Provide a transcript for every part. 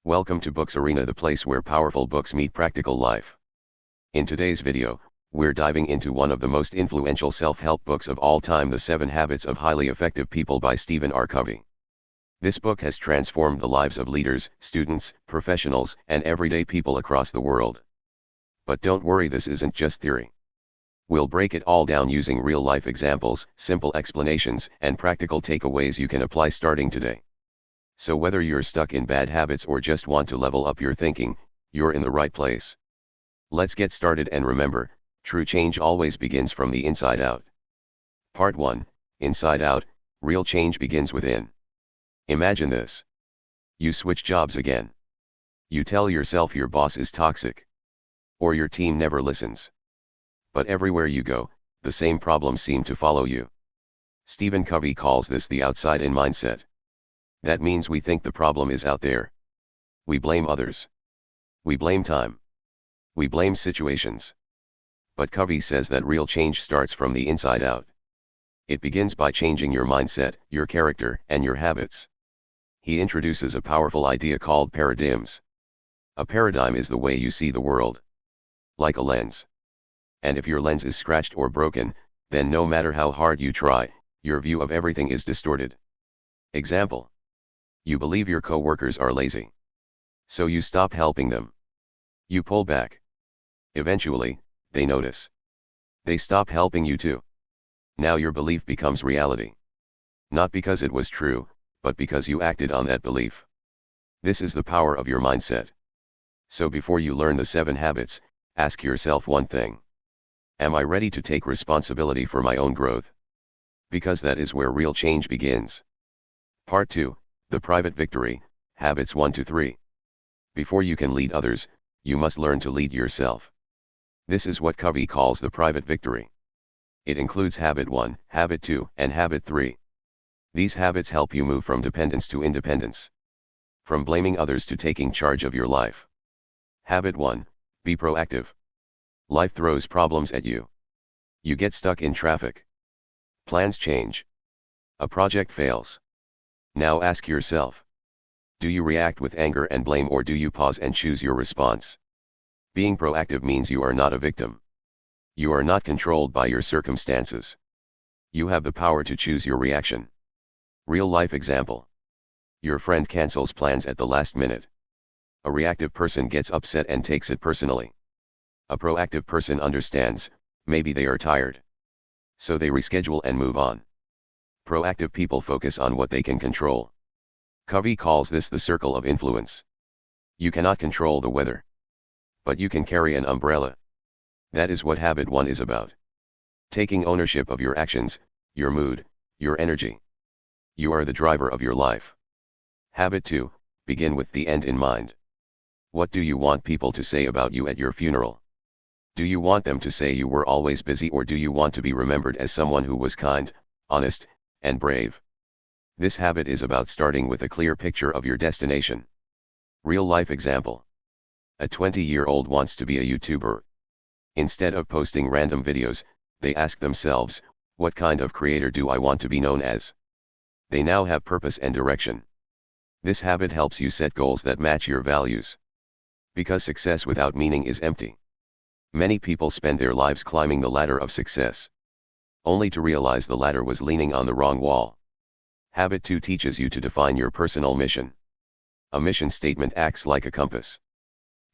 Welcome to Books Arena, the place where powerful books meet practical life. In today's video, we're diving into one of the most influential self-help books of all time, The 7 Habits of Highly Effective People by Stephen R. Covey. This book has transformed the lives of leaders, students, professionals, and everyday people across the world. But don't worry, this isn't just theory. We'll break it all down using real-life examples, simple explanations, and practical takeaways you can apply starting today. So whether you're stuck in bad habits or just want to level up your thinking, you're in the right place. Let's get started, and remember, true change always begins from the inside out. Part 1, Inside Out, Real Change Begins Within. Imagine this. You switch jobs again. You tell yourself your boss is toxic. Or your team never listens. But everywhere you go, the same problems seem to follow you. Stephen Covey calls this the outside-in mindset. That means we think the problem is out there. We blame others. We blame time. We blame situations. But Covey says that real change starts from the inside out. It begins by changing your mindset, your character, and your habits. He introduces a powerful idea called paradigms. A paradigm is the way you see the world. Like a lens. And if your lens is scratched or broken, then no matter how hard you try, your view of everything is distorted. Example. You believe your co-workers are lazy. So you stop helping them. You pull back. Eventually, they notice. They stop helping you too. Now your belief becomes reality. Not because it was true, but because you acted on that belief. This is the power of your mindset. So before you learn the 7 habits, ask yourself one thing. Am I ready to take responsibility for my own growth? Because that is where real change begins. Part 2, The Private Victory, Habits 1 to 3. Before you can lead others, you must learn to lead yourself. This is what Covey calls the private victory. It includes Habit 1, Habit 2, and Habit 3. These habits help you move from dependence to independence. From blaming others to taking charge of your life. Habit 1, Be proactive. Life throws problems at you. You get stuck in traffic. Plans change. A project fails. Now ask yourself. Do you react with anger and blame, or do you pause and choose your response? Being proactive means you are not a victim. You are not controlled by your circumstances. You have the power to choose your reaction. Real life example. Your friend cancels plans at the last minute. A reactive person gets upset and takes it personally. A proactive person understands, maybe they are tired. So they reschedule and move on. Proactive people focus on what they can control. Covey calls this the circle of influence. You cannot control the weather. But you can carry an umbrella. That is what Habit 1 is about. Taking ownership of your actions, your mood, your energy. You are the driver of your life. Habit 2, Begin with the end in mind. What do you want people to say about you at your funeral? Do you want them to say you were always busy, or do you want to be remembered as someone who was kind, honest, and brave? This habit is about starting with a clear picture of your destination. Real life example. A 20-year-old wants to be a YouTuber. Instead of posting random videos, they ask themselves, what kind of creator do I want to be known as? They now have purpose and direction. This habit helps you set goals that match your values. Because success without meaning is empty. Many people spend their lives climbing the ladder of success. Only to realize the ladder was leaning on the wrong wall. Habit 2 teaches you to define your personal mission. A mission statement acts like a compass.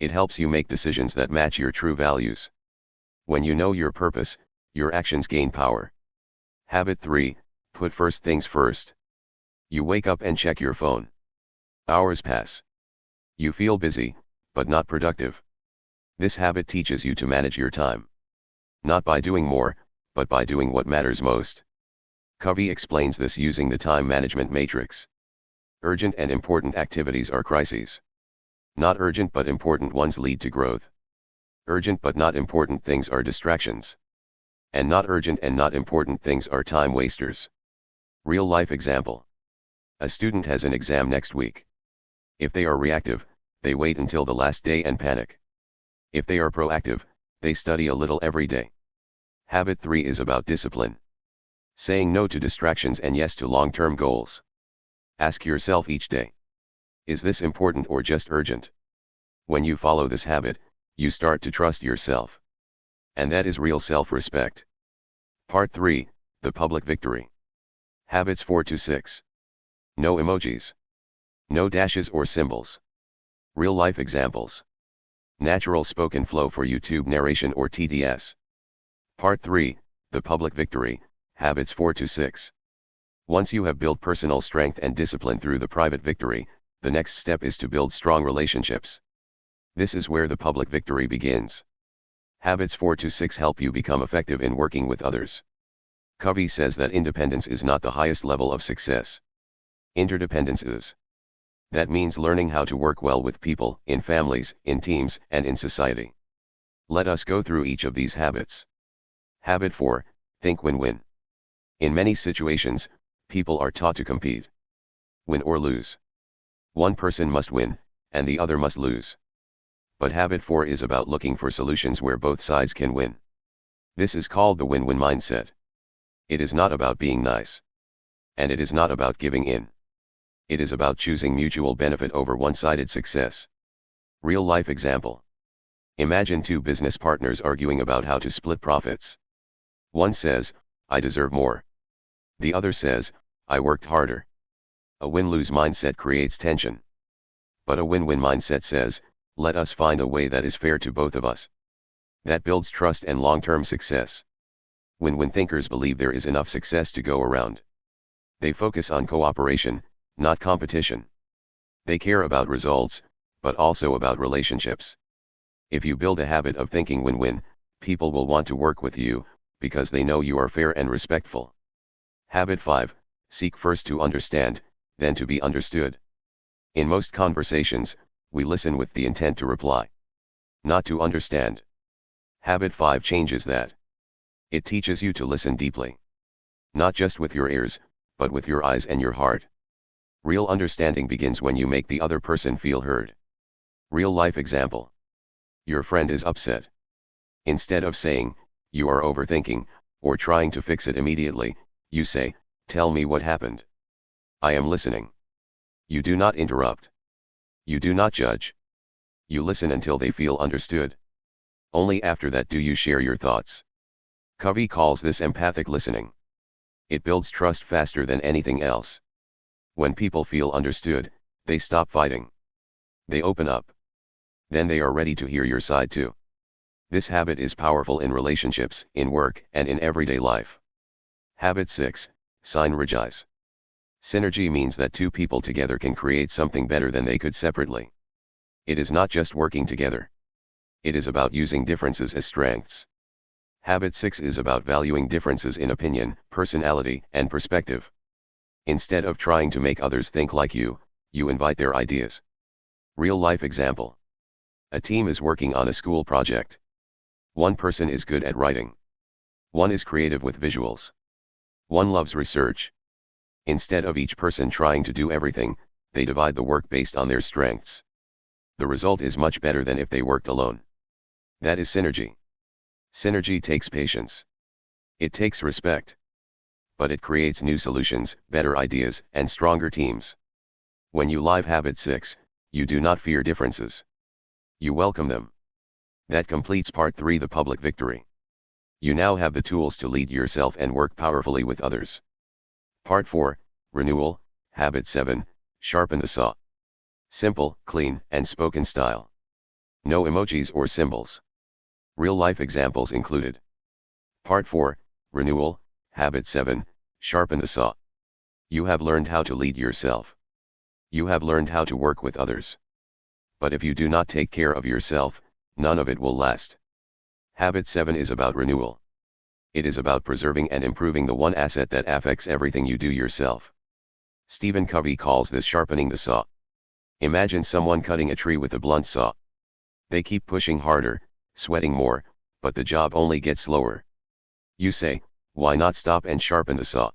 It helps you make decisions that match your true values. When you know your purpose, your actions gain power. Habit 3, Put first things first. You wake up and check your phone. Hours pass. You feel busy, but not productive. This habit teaches you to manage your time. Not by doing more, but by doing what matters most. Covey explains this using the time management matrix. Urgent and important activities are crises. Not urgent but important ones lead to growth. Urgent but not important things are distractions. And not urgent and not important things are time wasters. Real life example. A student has an exam next week. If they are reactive, they wait until the last day and panic. If they are proactive, they study a little every day. Habit 3 is about discipline. Saying no to distractions and yes to long-term goals. Ask yourself each day. Is this important or just urgent? When you follow this habit, you start to trust yourself. And that is real self-respect. Part 3, the public victory. Habits 4 to 6. No emojis. No dashes or symbols. Real life examples. Natural spoken flow for YouTube narration or TDS. Part 3, the public victory, habits 4 to 6. Once you have built personal strength and discipline through the private victory, the next step is to build strong relationships. This is where the public victory begins. Habits 4 to 6 help you become effective in working with others. Covey says that independence is not the highest level of success. Interdependence is. That means learning how to work well with people, in families, in teams, and in society. Let us go through each of these habits. Habit 4, think win-win. In many situations, people are taught to compete. Win or lose. One person must win, and the other must lose. But habit 4 is about looking for solutions where both sides can win. This is called the win-win mindset. It is not about being nice. And it is not about giving in. It is about choosing mutual benefit over one-sided success. Real life example. Imagine two business partners arguing about how to split profits. One says, I deserve more. The other says, I worked harder. A win-lose mindset creates tension. But a win-win mindset says, let us find a way that is fair to both of us. That builds trust and long-term success. Win-win thinkers believe there is enough success to go around. They focus on cooperation, not competition. They care about results, but also about relationships. If you build a habit of thinking win-win, people will want to work with you, because they know you are fair and respectful. Habit 5, seek first to understand, then to be understood. In most conversations, we listen with the intent to reply, not to understand. Habit 5 changes that. It teaches you to listen deeply. Not just with your ears, but with your eyes and your heart. Real understanding begins when you make the other person feel heard. Real life example. Your friend is upset. Instead of saying, you are overthinking, or trying to fix it immediately, you say, tell me what happened. I am listening. You do not interrupt. You do not judge. You listen until they feel understood. Only after that do you share your thoughts. Covey calls this empathic listening. It builds trust faster than anything else. When people feel understood, they stop fighting. They open up. Then they are ready to hear your side too. This habit is powerful in relationships, in work, and in everyday life. Habit 6, synergize. Synergy means that two people together can create something better than they could separately. It is not just working together. It is about using differences as strengths. Habit 6 is about valuing differences in opinion, personality, and perspective. Instead of trying to make others think like you, you invite their ideas. Real life example. A team is working on a school project. One person is good at writing. One is creative with visuals. One loves research. Instead of each person trying to do everything, they divide the work based on their strengths. The result is much better than if they worked alone. That is synergy. Synergy takes patience. It takes respect. But it creates new solutions, better ideas, and stronger teams. When you live habit 6, you do not fear differences. You welcome them. That completes part 3, the public victory. You now have the tools to lead yourself and work powerfully with others. Part 4, renewal, habit 7, sharpen the saw. Simple, clean, and spoken style. No emojis or symbols. Real life examples included. Part 4, renewal, habit 7, sharpen the saw. You have learned how to lead yourself. You have learned how to work with others. But if you do not take care of yourself, none of it will last. Habit 7 is about renewal. It is about preserving and improving the one asset that affects everything you do yourself. Stephen Covey calls this sharpening the saw. Imagine someone cutting a tree with a blunt saw. They keep pushing harder, sweating more, but the job only gets slower. You say, why not stop and sharpen the saw?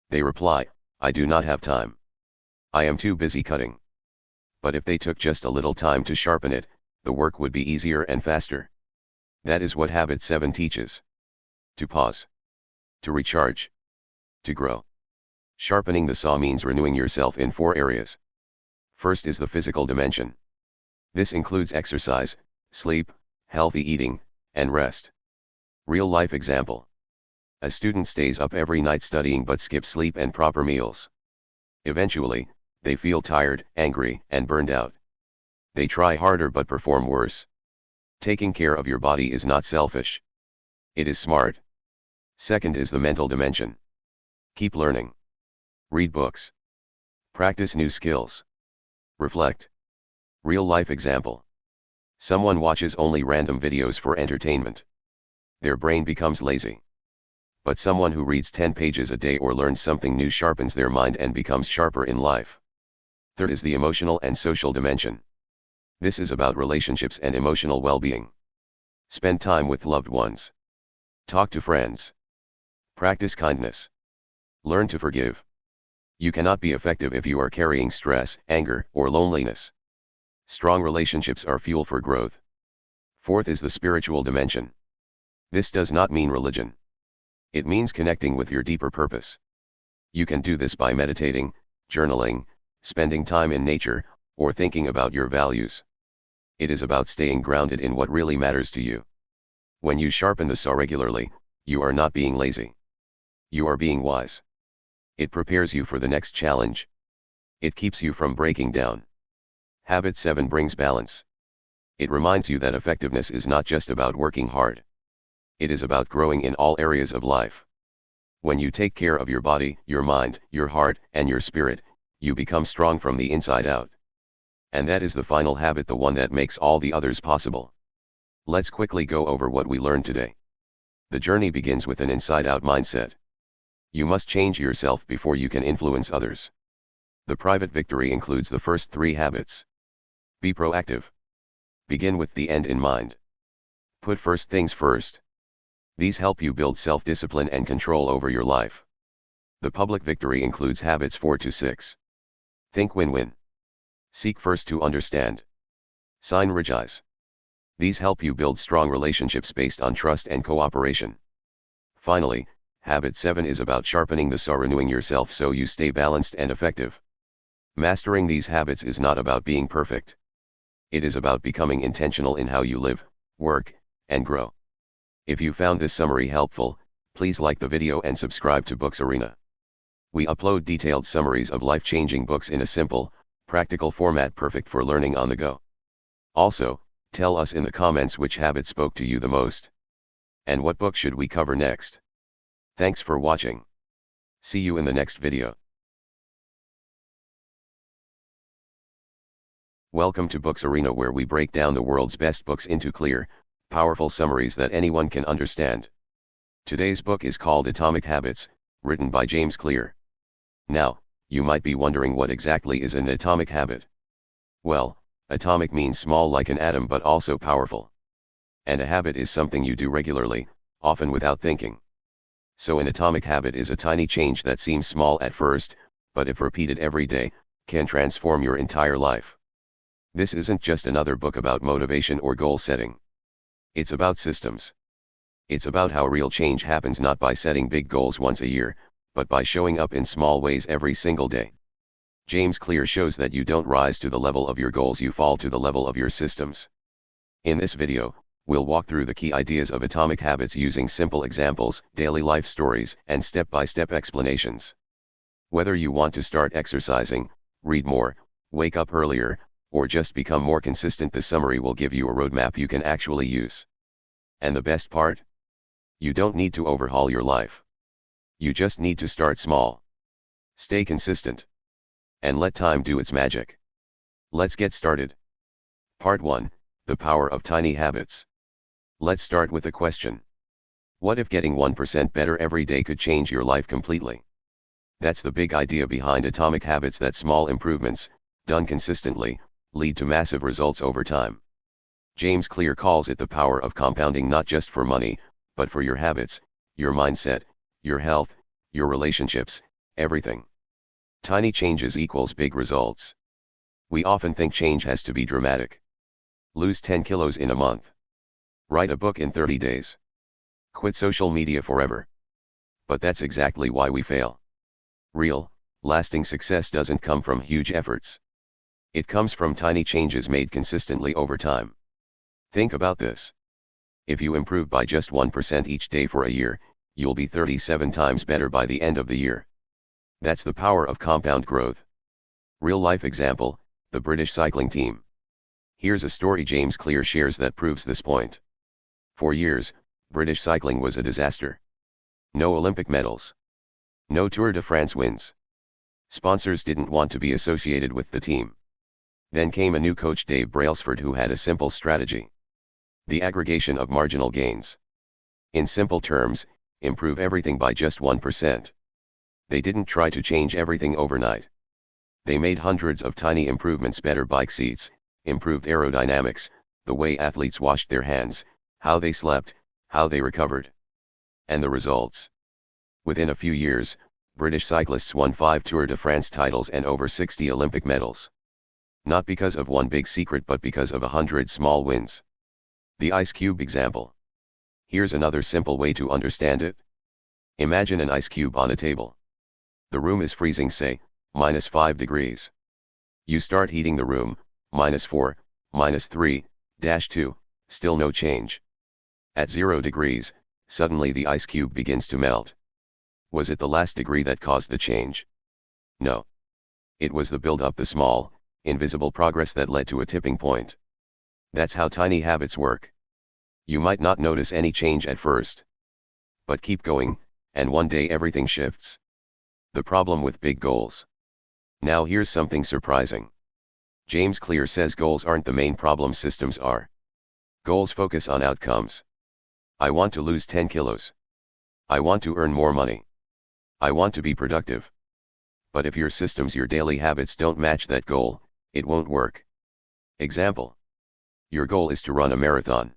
They reply, I do not have time. I am too busy cutting. But if they took just a little time to sharpen it, the work would be easier and faster. That is what habit 7 teaches. To pause. To recharge. To grow. Sharpening the saw means renewing yourself in 4 areas. First is the physical dimension. This includes exercise, sleep, healthy eating, and rest. Real life example. A student stays up every night studying but skips sleep and proper meals. Eventually, they feel tired, angry, and burned out. They try harder but perform worse. Taking care of your body is not selfish. It is smart. Second is the mental dimension. Keep learning. Read books. Practice new skills. Reflect. Real life example. Someone watches only random videos for entertainment. Their brain becomes lazy. But someone who reads 10 pages a day or learns something new sharpens their mind and becomes sharper in life. Third is the emotional and social dimension. This is about relationships and emotional well-being. Spend time with loved ones. Talk to friends. Practice kindness. Learn to forgive. You cannot be effective if you are carrying stress, anger, or loneliness. Strong relationships are fuel for growth. Fourth is the spiritual dimension. This does not mean religion. It means connecting with your deeper purpose. You can do this by meditating, journaling, spending time in nature, or thinking about your values. It is about staying grounded in what really matters to you. When you sharpen the saw regularly, you are not being lazy. You are being wise. It prepares you for the next challenge. It keeps you from breaking down. Habit 7 brings balance. It reminds you that effectiveness is not just about working hard. It is about growing in all areas of life. When you take care of your body, your mind, your heart, and your spirit, you become strong from the inside out. And that is the final habit, the one that makes all the others possible. Let's quickly go over what we learned today. The journey begins with an inside-out mindset. You must change yourself before you can influence others. The private victory includes the first 3 habits. Be proactive. Begin with the end in mind. Put first things first. These help you build self-discipline and control over your life. The public victory includes habits 4 to 6. Think win-win. Seek first to understand. Synergize. These help you build strong relationships based on trust and cooperation. Finally, habit 7 is about sharpening the saw, renewing yourself so you stay balanced and effective. Mastering these habits is not about being perfect. It is about becoming intentional in how you live, work, and grow. If you found this summary helpful, please like the video and subscribe to Books Arena. We upload detailed summaries of life-changing books in a simple, practical format perfect for learning on the go. Also, tell us in the comments which habit spoke to you the most. And what book should we cover next? Thanks for watching. See you in the next video. Welcome to Books Arena, where we break down the world's best books into clear, powerful summaries that anyone can understand. Today's book is called Atomic Habits, written by James Clear. Now, you might be wondering, what exactly is an atomic habit? Well, atomic means small like an atom but also powerful. And a habit is something you do regularly, often without thinking. So an atomic habit is a tiny change that seems small at first, but if repeated every day, can transform your entire life. This isn't just another book about motivation or goal setting. It's about systems. It's about how real change happens, not by setting big goals once a year, but by showing up in small ways every single day. James Clear shows that you don't rise to the level of your goals, you fall to the level of your systems. In this video, we'll walk through the key ideas of atomic habits using simple examples, daily life stories, and step-by-step explanations. Whether you want to start exercising, read more, wake up earlier, or just become more consistent, this summary will give you a roadmap you can actually use. And the best part? You don't need to overhaul your life. You just need to start small. Stay consistent. And let time do its magic. Let's get started. Part 1, The Power of Tiny Habits. Let's start with a question. What if getting 1% better every day could change your life completely? That's the big idea behind atomic habits, that small improvements, done consistently, lead to massive results over time. James Clear calls it the power of compounding, not just for money, but for your habits, your mindset, your health, your relationships, everything. Tiny changes equals big results. We often think change has to be dramatic. Lose 10 kilos in a month. Write a book in 30 days. Quit social media forever. But that's exactly why we fail. Real, lasting success doesn't come from huge efforts. It comes from tiny changes made consistently over time. Think about this. If you improve by just 1% each day for a year, you'll be 37 times better by the end of the year. That's the power of compound growth. Real-life example, the British cycling team. Here's a story James Clear shares that proves this point. For years, British cycling was a disaster. No Olympic medals. No Tour de France wins. Sponsors didn't want to be associated with the team. Then came a new coach, Dave Brailsford, who had a simple strategy. The aggregation of marginal gains. In simple terms, improve everything by just 1%. They didn't try to change everything overnight. They made hundreds of tiny improvements: better bike seats, improved aerodynamics, the way athletes washed their hands, how they slept, how they recovered. And the results? Within a few years, British cyclists won 5 Tour de France titles and over 60 Olympic medals. Not because of one big secret, but because of 100 small wins. The ice cube example. Here's another simple way to understand it. Imagine an ice cube on a table. The room is freezing, say, -5 degrees. You start heating the room, -4, -3, -2, still no change. At 0 degrees, suddenly the ice cube begins to melt. Was it the last degree that caused the change? No. It was the build-up, the small, invisible progress that led to a tipping point. That's how tiny habits work. You might not notice any change at first. But keep going, and one day everything shifts. The problem with big goals. Now here's something surprising. James Clear says goals aren't the main problem, systems are. Goals focus on outcomes. I want to lose 10 kilos. I want to earn more money. I want to be productive. But if your systems, your daily habits don't match that goal, it won't work. Example. Your goal is to run a marathon.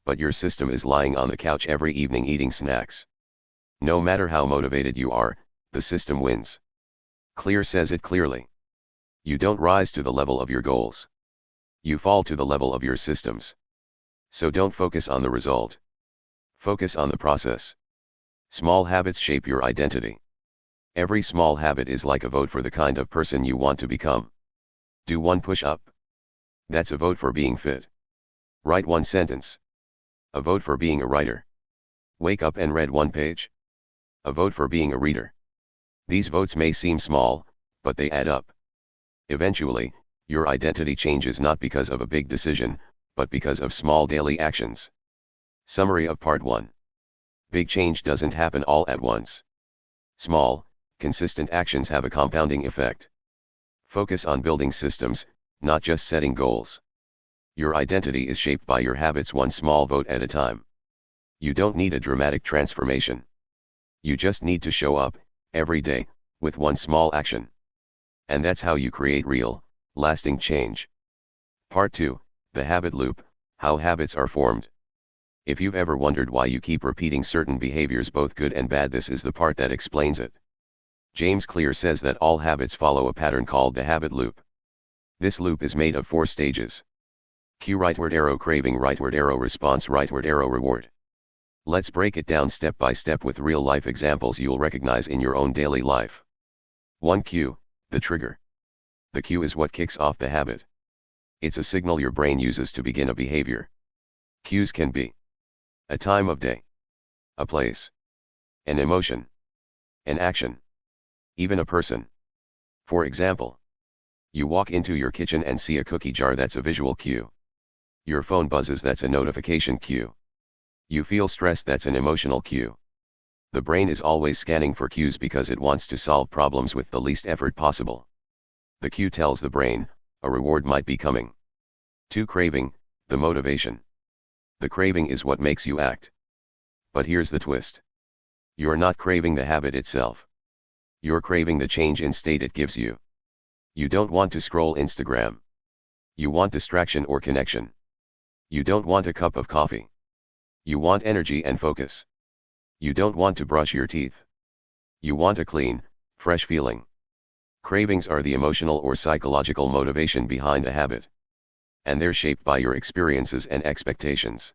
But your system is lying on the couch every evening eating snacks. No matter how motivated you are, the system wins. Clear says it clearly. You don't rise to the level of your goals. You fall to the level of your systems. So don't focus on the result. Focus on the process. Small habits shape your identity. Every small habit is like a vote for the kind of person you want to become. Do one push-up. That's a vote for being fit. Write one sentence. A vote for being a writer. Wake up and read one page. A vote for being a reader. These votes may seem small, but they add up. Eventually, your identity changes not because of a big decision, but because of small daily actions. Summary of Part 1. Big change doesn't happen all at once. Small, consistent actions have a compounding effect. Focus on building systems, not just setting goals. Your identity is shaped by your habits, one small vote at a time. You don't need a dramatic transformation. You just need to show up, every day, with one small action. And that's how you create real, lasting change. Part 2, the habit loop, how habits are formed. If you've ever wondered why you keep repeating certain behaviors, both good and bad, this is the part that explains it. James Clear says that all habits follow a pattern called the habit loop. This loop is made of 4 stages. Cue, rightward arrow; craving, rightward arrow; response, rightward arrow; reward. Let's break it down step by step with real-life examples you'll recognize in your own daily life. 1. Cue, the trigger. The cue is what kicks off the habit. It's a signal your brain uses to begin a behavior. Cues can be a time of day, a place, an emotion, an action, even a person. For example, you walk into your kitchen and see a cookie jar; that's a visual cue. Your phone buzzes; that's a notification cue. You feel stressed; that's an emotional cue. The brain is always scanning for cues because it wants to solve problems with the least effort possible. The cue tells the brain, a reward might be coming. 2. Craving, the motivation. The craving is what makes you act. But here's the twist. You're not craving the habit itself. You're craving the change in state it gives you. You don't want to scroll Instagram. You want distraction or connection. You don't want a cup of coffee. You want energy and focus. You don't want to brush your teeth. You want a clean, fresh feeling. Cravings are the emotional or psychological motivation behind a habit. And they're shaped by your experiences and expectations.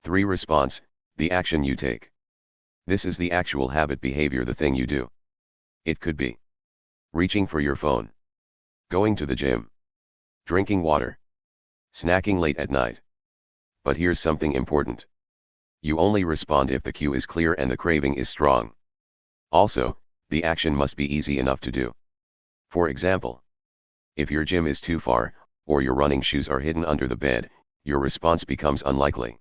3. Response, the action you take. This is the actual habit behavior, the thing you do. It could be reaching for your phone, going to the gym, drinking water, snacking late at night. But here's something important. You only respond if the cue is clear and the craving is strong. Also, the action must be easy enough to do. For example, if your gym is too far, or your running shoes are hidden under the bed, your response becomes unlikely.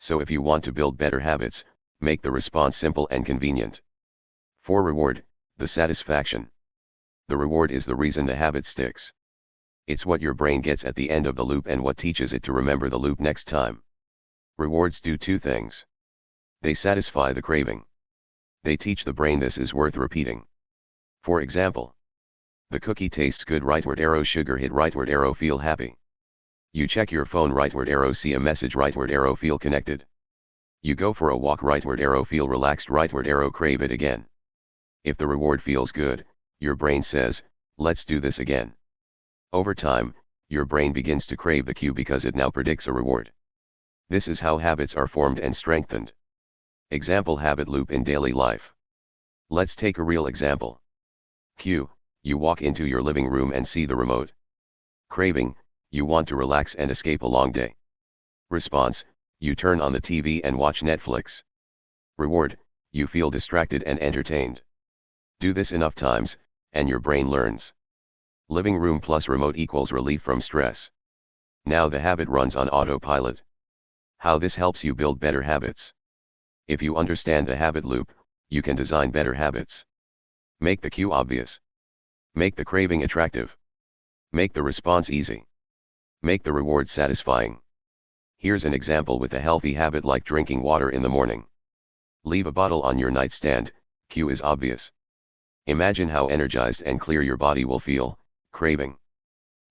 So if you want to build better habits, make the response simple and convenient. For reward, the satisfaction. The reward is the reason the habit sticks. It's what your brain gets at the end of the loop and what teaches it to remember the loop next time. Rewards do two things. They satisfy the craving. They teach the brain this is worth repeating. For example, the cookie tastes good, rightward arrow, sugar hit, rightward arrow, feel happy. You check your phone, rightward arrow, see a message, rightward arrow, feel connected. You go for a walk, rightward arrow, feel relaxed, rightward arrow, crave it again. If the reward feels good, your brain says, let's do this again. Over time, your brain begins to crave the cue because it now predicts a reward. This is how habits are formed and strengthened. Example: habit loop in daily life. Let's take a real example. Cue: you walk into your living room and see the remote. Craving: you want to relax and escape a long day. Response: you turn on the TV and watch Netflix. Reward: you feel distracted and entertained. Do this enough times, and your brain learns. Living room plus remote equals relief from stress. Now the habit runs on autopilot. How this helps you build better habits. If you understand the habit loop, you can design better habits. Make the cue obvious. Make the craving attractive. Make the response easy. Make the reward satisfying. Here's an example with a healthy habit like drinking water in the morning. Leave a bottle on your nightstand, cue is obvious. Imagine how energized and clear your body will feel, craving.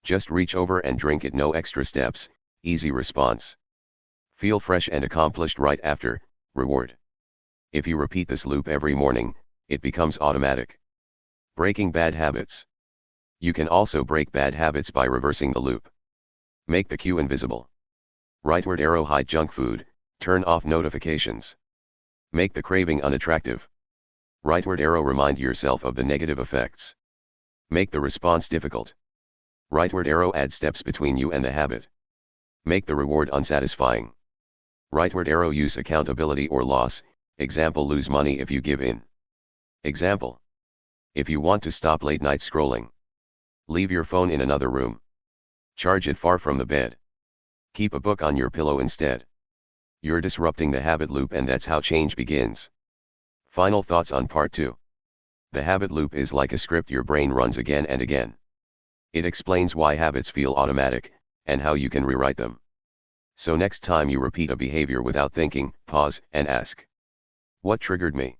Just reach over and drink it, no extra steps, easy response. Feel fresh and accomplished right after, reward. If you repeat this loop every morning, it becomes automatic. Breaking bad habits. You can also break bad habits by reversing the loop. Make the cue invisible. Rightward arrow, hide junk food, turn off notifications. Make the craving unattractive. Rightward arrow, remind yourself of the negative effects. Make the response difficult. Rightward arrow, add steps between you and the habit. Make the reward unsatisfying. Rightward arrow, use accountability or loss, example: lose money if you give in. Example: if you want to stop late night scrolling, leave your phone in another room. Charge it far from the bed. Keep a book on your pillow instead. You're disrupting the habit loop, and that's how change begins. Final thoughts on part 2. The habit loop is like a script your brain runs again and again. It explains why habits feel automatic, and how you can rewrite them. So next time you repeat a behavior without thinking, pause and ask, what triggered me?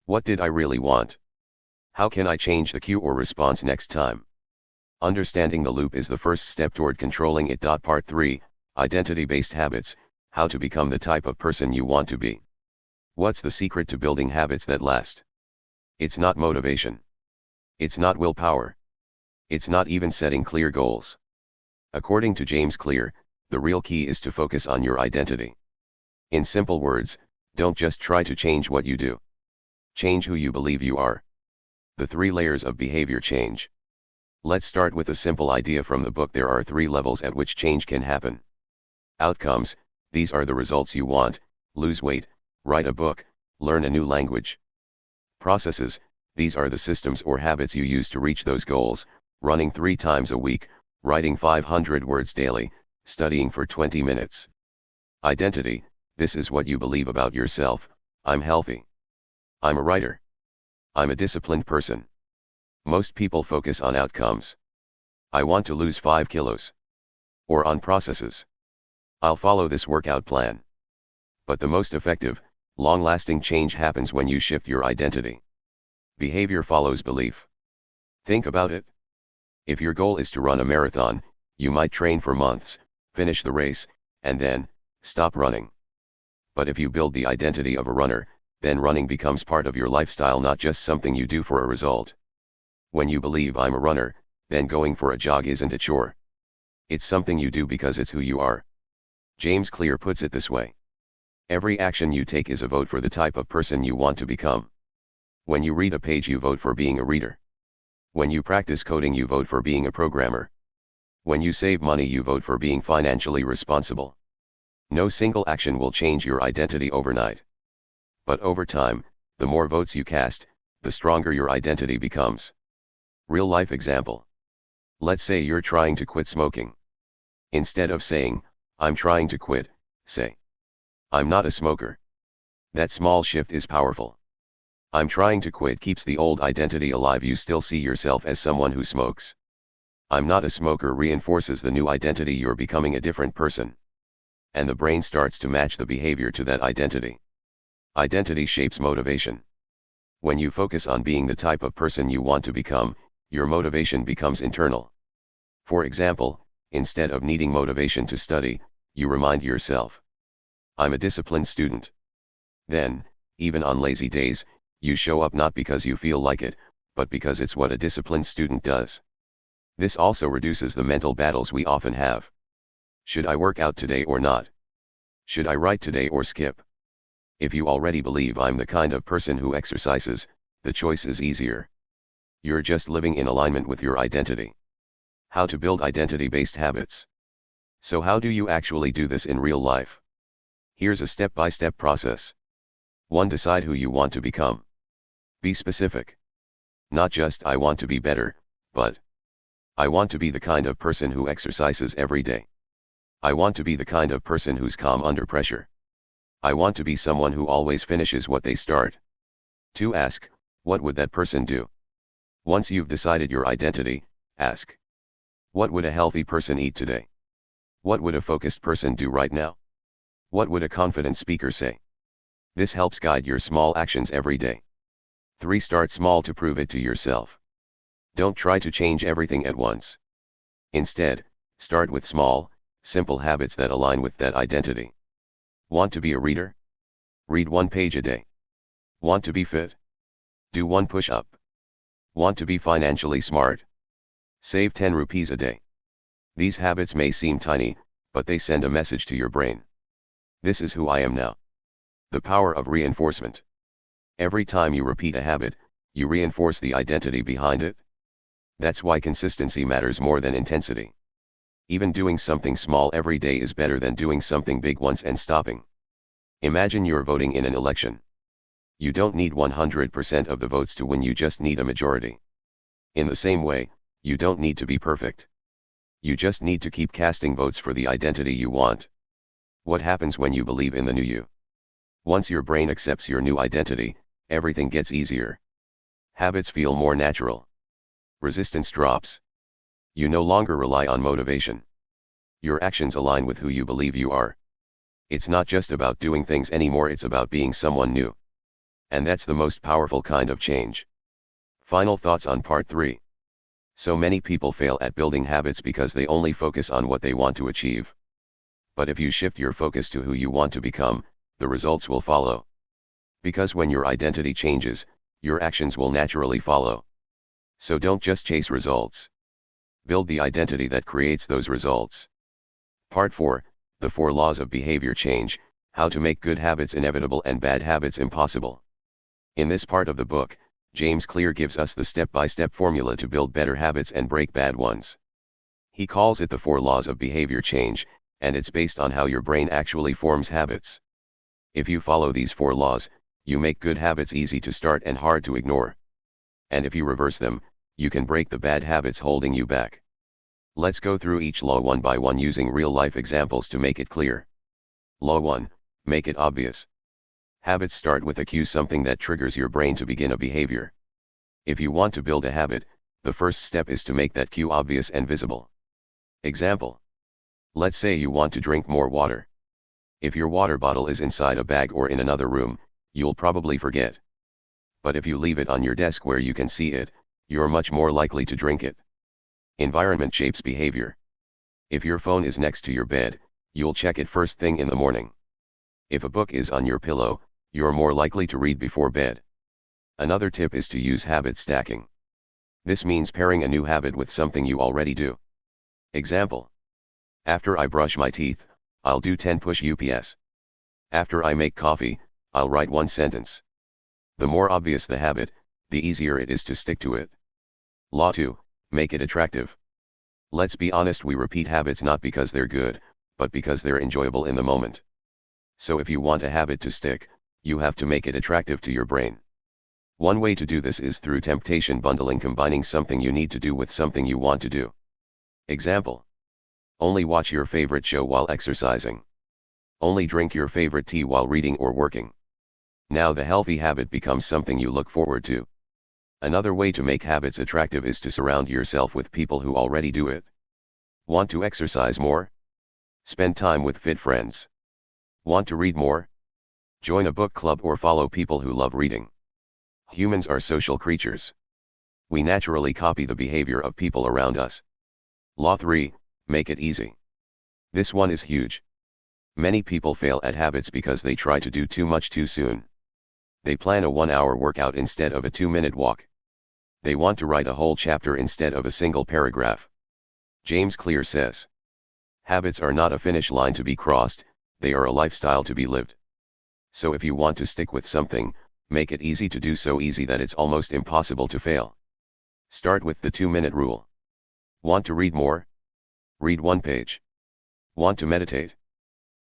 What did I really want? How can I change the cue or response next time? Understanding the loop is the first step toward controlling it. Part 3, Identity-based habits, how to become the type of person you want to be. What's the secret to building habits that last? It's not motivation. It's not willpower. It's not even setting clear goals. According to James Clear, the real key is to focus on your identity. In simple words, don't just try to change what you do. Change who you believe you are. The 3 layers of behavior change. Let's start with a simple idea from the book. There are 3 levels at which change can happen. Outcomes: these are the results you want: lose weight, write a book, learn a new language. Processes: these are the systems or habits you use to reach those goals: running 3 times a week, writing 500 words daily, studying for 20 minutes. Identity: this is what you believe about yourself: I'm healthy. I'm a writer. I'm a disciplined person. Most people focus on outcomes. I want to lose 5 kilos. Or on processes. I'll follow this workout plan. But the most effective, long-lasting change happens when you shift your identity. Behavior follows belief. Think about it. If your goal is to run a marathon, you might train for months, finish the race, and then stop running. But if you build the identity of a runner, then running becomes part of your lifestyle, not just something you do for a result. When you believe I'm a runner, then going for a jog isn't a chore. It's something you do because it's who you are. James Clear puts it this way: every action you take is a vote for the type of person you want to become. When you read a page, you vote for being a reader. When you practice coding, you vote for being a programmer. When you save money, you vote for being financially responsible. No single action will change your identity overnight. But over time, the more votes you cast, the stronger your identity becomes. Real life example. Let's say you're trying to quit smoking. Instead of saying, "I'm trying to quit," say, "I'm not a smoker." That small shift is powerful. "I'm trying to quit" keeps the old identity alive. You still see yourself as someone who smokes. "I'm not a smoker" reinforces the new identity. You're becoming a different person. And the brain starts to match the behavior to that identity. Identity shapes motivation. When you focus on being the type of person you want to become, your motivation becomes internal. For example, instead of needing motivation to study, you remind yourself, "I'm a disciplined student." Then, even on lazy days, you show up not because you feel like it, but because it's what a disciplined student does. This also reduces the mental battles we often have. Should I work out today or not? Should I write today or skip? If you already believe "I'm the kind of person who exercises," the choice is easier. You're just living in alignment with your identity. How to build identity-based habits. So how do you actually do this in real life? Here's a step-by-step process. 1. Decide who you want to become. Be specific. Not just "I want to be better," but "I want to be the kind of person who exercises every day. I want to be the kind of person who's calm under pressure. I want to be someone who always finishes what they start." 2. Ask, what would that person do? Once you've decided your identity, ask, what would a healthy person eat today? What would a focused person do right now? What would a confident speaker say? This helps guide your small actions every day. 3. Start small to prove it to yourself. Don't try to change everything at once. Instead, start with small, simple habits that align with that identity. Want to be a reader? Read 1 page a day. Want to be fit? Do 1 push-up. Want to be financially smart? Save 10 rupees a day. These habits may seem tiny, but they send a message to your brain. This is who I am now. The power of reinforcement. Every time you repeat a habit, you reinforce the identity behind it. That's why consistency matters more than intensity. Even doing something small every day is better than doing something big once and stopping. Imagine you're voting in an election. You don't need 100% of the votes to win, you just need a majority. In the same way, you don't need to be perfect. You just need to keep casting votes for the identity you want. What happens when you believe in the new you? Once your brain accepts your new identity, everything gets easier. Habits feel more natural. Resistance drops. You no longer rely on motivation. Your actions align with who you believe you are. It's not just about doing things anymore, it's about being someone new. And that's the most powerful kind of change. Final thoughts on part 3. So many people fail at building habits because they only focus on what they want to achieve. But if you shift your focus to who you want to become, the results will follow. Because when your identity changes, your actions will naturally follow. So don't just chase results. Build the identity that creates those results. Part 4, the 4 laws of behavior change, how to make good habits inevitable and bad habits impossible. In this part of the book, James Clear gives us the step-by-step formula to build better habits and break bad ones. He calls it the 4 laws of behavior change, and it's based on how your brain actually forms habits. If you follow these 4 laws, you make good habits easy to start and hard to ignore. And if you reverse them, you can break the bad habits holding you back. Let's go through each law one by one using real-life examples to make it clear. Law 1, make it obvious. Habits start with a cue, something that triggers your brain to begin a behavior. If you want to build a habit, the first step is to make that cue obvious and visible. Example. Let's say you want to drink more water. If your water bottle is inside a bag or in another room, you'll probably forget. But if you leave it on your desk where you can see it, you're much more likely to drink it. Environment shapes behavior. If your phone is next to your bed, you'll check it first thing in the morning. If a book is on your pillow, you're more likely to read before bed. Another tip is to use habit stacking. This means pairing a new habit with something you already do. Example. After I brush my teeth, I'll do 10 push-ups. After I make coffee, I'll write 1 sentence. The more obvious the habit, the easier it is to stick to it. Law 2, make it attractive. Let's be honest, we repeat habits not because they're good, but because they're enjoyable in the moment. So if you want a habit to stick, you have to make it attractive to your brain. One way to do this is through temptation bundling, combining something you need to do with something you want to do. Example: only watch your favorite show while exercising. Only drink your favorite tea while reading or working. Now the healthy habit becomes something you look forward to. Another way to make habits attractive is to surround yourself with people who already do it. Want to exercise more? Spend time with fit friends. Want to read more? Join a book club or follow people who love reading. Humans are social creatures. We naturally copy the behavior of people around us. Law 3, make it easy. This one is huge. Many people fail at habits because they try to do too much too soon. They plan a 1-hour workout instead of a 2-minute walk. They want to write a whole chapter instead of a single paragraph. James Clear says, habits are not a finish line to be crossed, they are a lifestyle to be lived. So if you want to stick with something, make it easy to do, so easy that it's almost impossible to fail. Start with the 2-minute rule. Want to read more? Read 1 page. Want to meditate?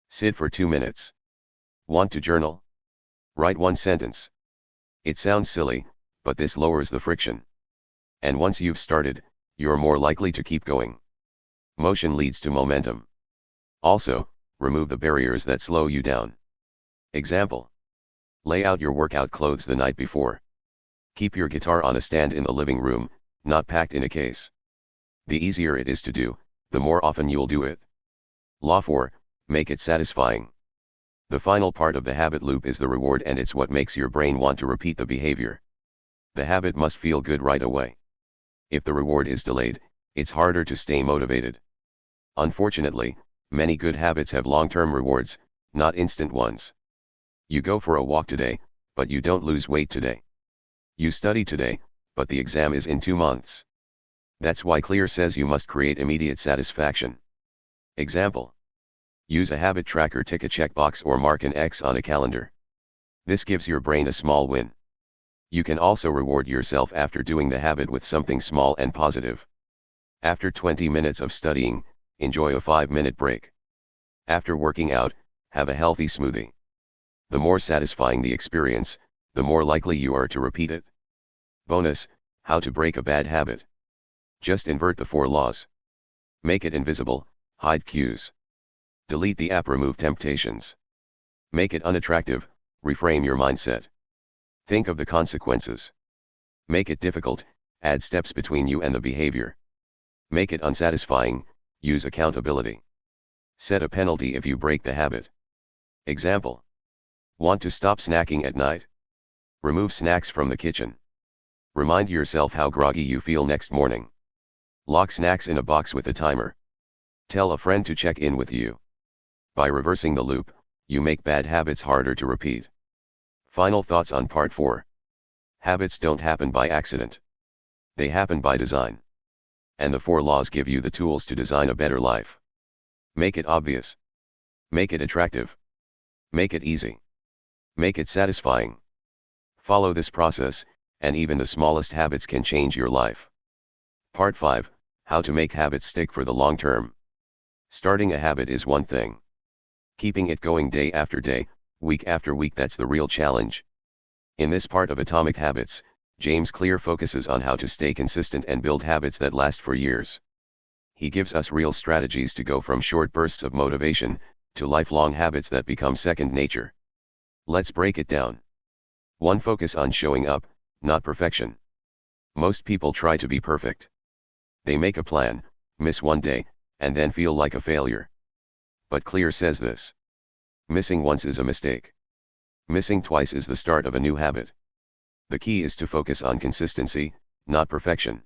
Sit for 2 minutes. Want to journal? Write 1 sentence. It sounds silly, but this lowers the friction. And once you've started, you're more likely to keep going. Motion leads to momentum. Also, remove the barriers that slow you down. Example: lay out your workout clothes the night before. Keep your guitar on a stand in the living room, not packed in a case. The easier it is to do, the more often you'll do it. Law 4, make it satisfying. The final part of the habit loop is the reward, and it's what makes your brain want to repeat the behavior. The habit must feel good right away. If the reward is delayed, it's harder to stay motivated. Unfortunately, many good habits have long-term rewards, not instant ones. You go for a walk today, but you don't lose weight today. You study today, but the exam is in 2 months. That's why Clear says you must create immediate satisfaction. Example: use a habit tracker, tick a checkbox or mark an X on a calendar. This gives your brain a small win. You can also reward yourself after doing the habit with something small and positive. After 20 minutes of studying, enjoy a 5-minute break. After working out, have a healthy smoothie. The more satisfying the experience, the more likely you are to repeat it. Bonus: how to break a bad habit. Just invert the 4 laws. Make it invisible, hide cues. Delete the app, remove temptations. Make it unattractive, reframe your mindset. Think of the consequences. Make it difficult, add steps between you and the behavior. Make it unsatisfying, use accountability. Set a penalty if you break the habit. Example: want to stop snacking at night? Remove snacks from the kitchen. Remind yourself how groggy you feel next morning. Lock snacks in a box with a timer. Tell a friend to check in with you. By reversing the loop, you make bad habits harder to repeat. Final thoughts on part 4. Habits don't happen by accident. They happen by design. And the 4 laws give you the tools to design a better life. Make it obvious. Make it attractive. Make it easy. Make it satisfying. Follow this process, and even the smallest habits can change your life. Part 5, how to make habits stick for the long term. Starting a habit is one thing. Keeping it going day after day, week after week, that's the real challenge. In this part of Atomic Habits, James Clear focuses on how to stay consistent and build habits that last for years. He gives us real strategies to go from short bursts of motivation to lifelong habits that become second nature. Let's break it down. 1. Focus on showing up, not perfection. Most people try to be perfect. They make a plan, miss one day, and then feel like a failure. But Clear says this: missing once is a mistake. Missing twice is the start of a new habit. The key is to focus on consistency, not perfection.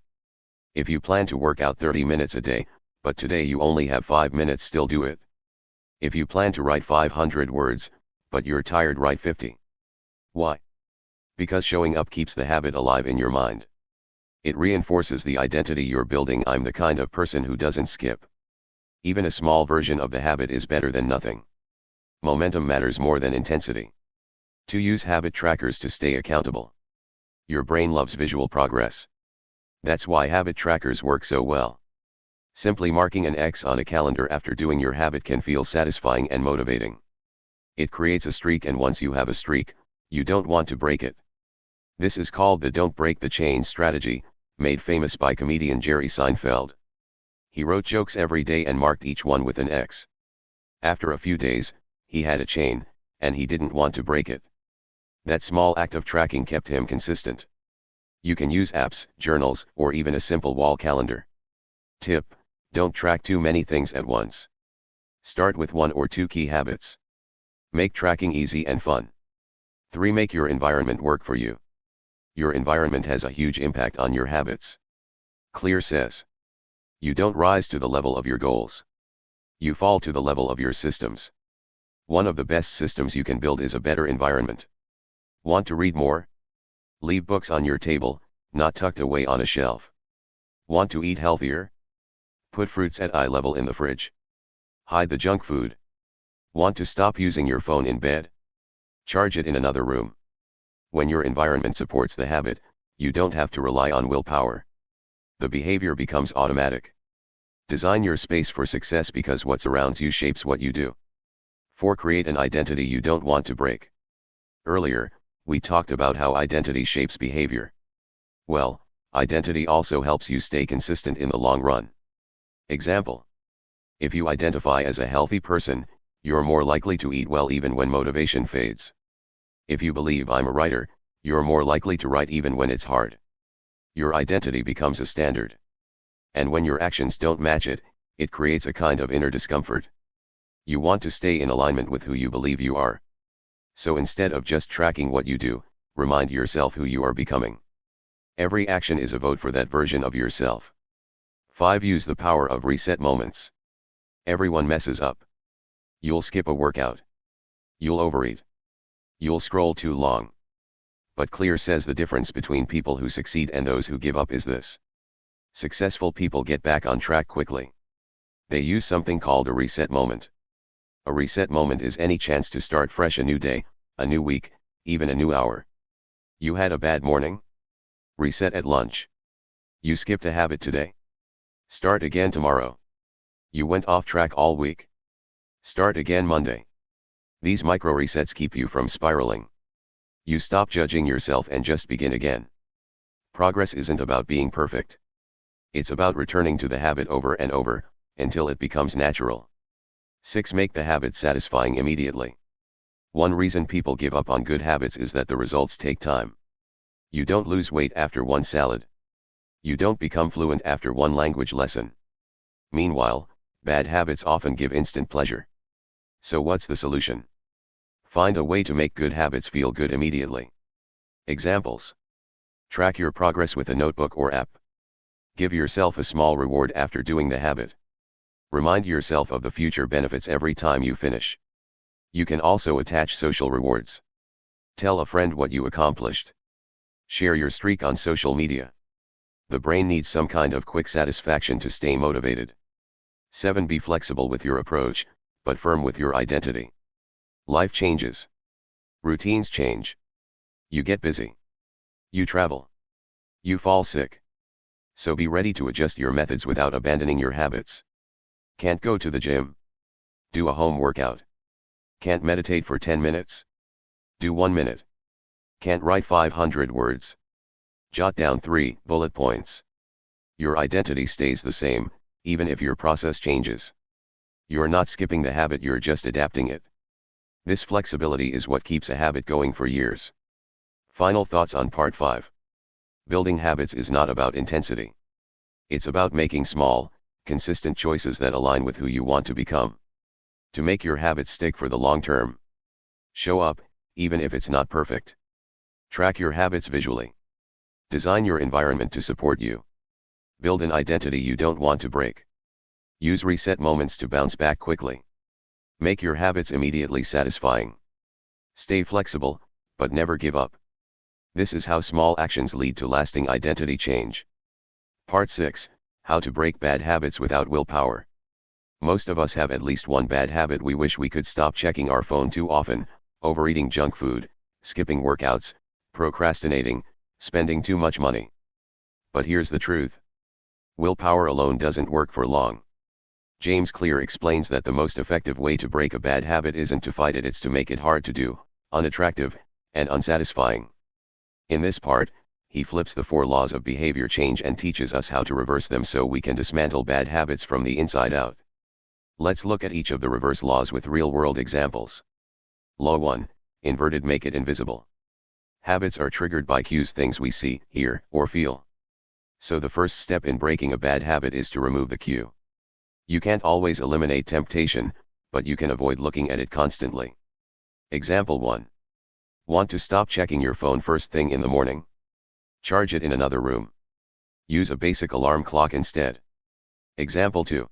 If you plan to work out 30 minutes a day, but today you only have 5 minutes, still do it. If you plan to write 500 words, but you're tired, write 50. Why? Because showing up keeps the habit alive in your mind. It reinforces the identity you're building. I'm the kind of person who doesn't skip. Even a small version of the habit is better than nothing. Momentum matters more than intensity. 2. Use habit trackers to stay accountable. Your brain loves visual progress. That's why habit trackers work so well. Simply marking an X on a calendar after doing your habit can feel satisfying and motivating. It creates a streak, and once you have a streak, you don't want to break it. This is called the don't break the chain strategy, made famous by comedian Jerry Seinfeld. He wrote jokes every day and marked each one with an X. After a few days, he had a chain, and he didn't want to break it. That small act of tracking kept him consistent. You can use apps, journals, or even a simple wall calendar. Tip: don't track too many things at once. Start with 1 or 2 key habits. Make tracking easy and fun. 3. Make your environment work for you. Your environment has a huge impact on your habits. Clear says, you don't rise to the level of your goals. You fall to the level of your systems. One of the best systems you can build is a better environment. Want to read more? Leave books on your table, not tucked away on a shelf. Want to eat healthier? Put fruits at eye level in the fridge. Hide the junk food. Want to stop using your phone in bed? Charge it in another room. When your environment supports the habit, you don't have to rely on willpower. The behavior becomes automatic. Design your space for success, because what surrounds you shapes what you do. 4. Create an identity you don't want to break. Earlier, we talked about how identity shapes behavior. Well, identity also helps you stay consistent in the long run. Example: if you identify as a healthy person, you're more likely to eat well even when motivation fades. If you believe I'm a writer, you're more likely to write even when it's hard. Your identity becomes a standard. And when your actions don't match it, it creates a kind of inner discomfort. You want to stay in alignment with who you believe you are. So instead of just tracking what you do, remind yourself who you are becoming. Every action is a vote for that version of yourself. 5. Use the power of reset moments. Everyone messes up. You'll skip a workout. You'll overeat. You'll scroll too long. But Clear says the difference between people who succeed and those who give up is this: successful people get back on track quickly. They use something called a reset moment. A reset moment is any chance to start fresh, a new day, a new week, even a new hour. You had a bad morning? Reset at lunch. You skipped a habit today? Start again tomorrow. You went off track all week? Start again Monday. These micro resets keep you from spiraling. You stop judging yourself and just begin again. Progress isn't about being perfect. It's about returning to the habit over and over, until it becomes natural. 6. Make the habit satisfying immediately. One reason people give up on good habits is that the results take time. You don't lose weight after one salad. You don't become fluent after one language lesson. Meanwhile, bad habits often give instant pleasure. So what's the solution? Find a way to make good habits feel good immediately. Examples: track your progress with a notebook or app. Give yourself a small reward after doing the habit. Remind yourself of the future benefits every time you finish. You can also attach social rewards. Tell a friend what you accomplished. Share your streak on social media. The brain needs some kind of quick satisfaction to stay motivated. 7. Be flexible with your approach, but firm with your identity. Life changes. Routines change. You get busy. You travel. You fall sick. So be ready to adjust your methods without abandoning your habits. Can't go to the gym? Do a home workout. Can't meditate for 10 minutes? Do 1 minute. Can't write 500 words? Jot down 3 bullet points. Your identity stays the same, even if your process changes. You're not skipping the habit, you're just adapting it. This flexibility is what keeps a habit going for years. Final thoughts on part 5. Building habits is not about intensity. It's about making small, consistent choices that align with who you want to become. To make your habits stick for the long term, show up, even if it's not perfect. Track your habits visually. Design your environment to support you. Build an identity you don't want to break. Use reset moments to bounce back quickly. Make your habits immediately satisfying. Stay flexible, but never give up. This is how small actions lead to lasting identity change. Part 6. How to break bad habits without willpower. Most of us have at least one bad habit we wish we could stop: checking our phone too often, overeating junk food, skipping workouts, procrastinating, spending too much money. But here's the truth. Willpower alone doesn't work for long. James Clear explains that the most effective way to break a bad habit isn't to fight it, it's to make it hard to do, unattractive, and unsatisfying. In this part, he flips the 4 laws of behavior change and teaches us how to reverse them so we can dismantle bad habits from the inside out. Let's look at each of the reverse laws with real-world examples. Law 1, inverted: make it invisible. Habits are triggered by cues, things we see, hear, or feel. So the first step in breaking a bad habit is to remove the cue. You can't always eliminate temptation, but you can avoid looking at it constantly. Example 1. Want to stop checking your phone first thing in the morning? Charge it in another room. Use a basic alarm clock instead. Example 2.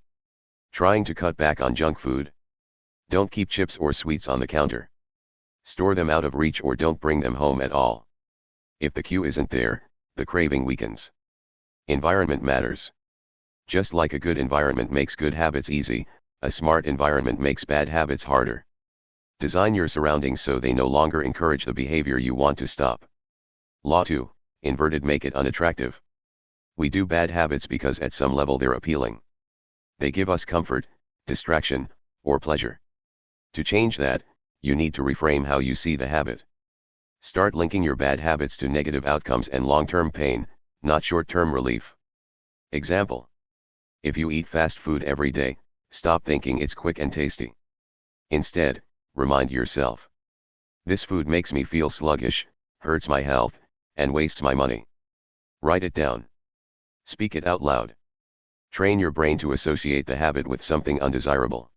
Trying to cut back on junk food? Don't keep chips or sweets on the counter. Store them out of reach or don't bring them home at all. If the cue isn't there, the craving weakens. Environment matters. Just like a good environment makes good habits easy, a smart environment makes bad habits harder. Design your surroundings so they no longer encourage the behavior you want to stop. Law 2, inverted: make it unattractive. We do bad habits because at some level they're appealing. They give us comfort, distraction, or pleasure. To change that, you need to reframe how you see the habit. Start linking your bad habits to negative outcomes and long-term pain, not short-term relief. Example. If you eat fast food every day, stop thinking it's quick and tasty. Instead, remind yourself, this food makes me feel sluggish, hurts my health, and wastes my money. Write it down. Speak it out loud. Train your brain to associate the habit with something undesirable.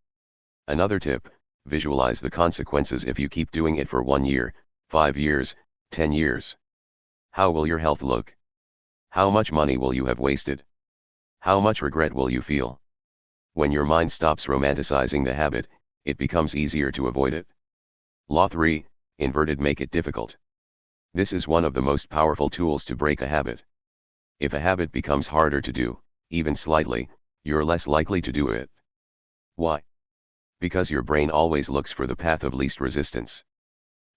Another tip, visualize the consequences if you keep doing it for 1 year, 5 years, 10 years. How will your health look? How much money will you have wasted? How much regret will you feel? When your mind stops romanticizing the habit, it becomes easier to avoid it. Law 3, inverted: make it difficult. This is one of the most powerful tools to break a habit. If a habit becomes harder to do, even slightly, you're less likely to do it. Why? Because your brain always looks for the path of least resistance.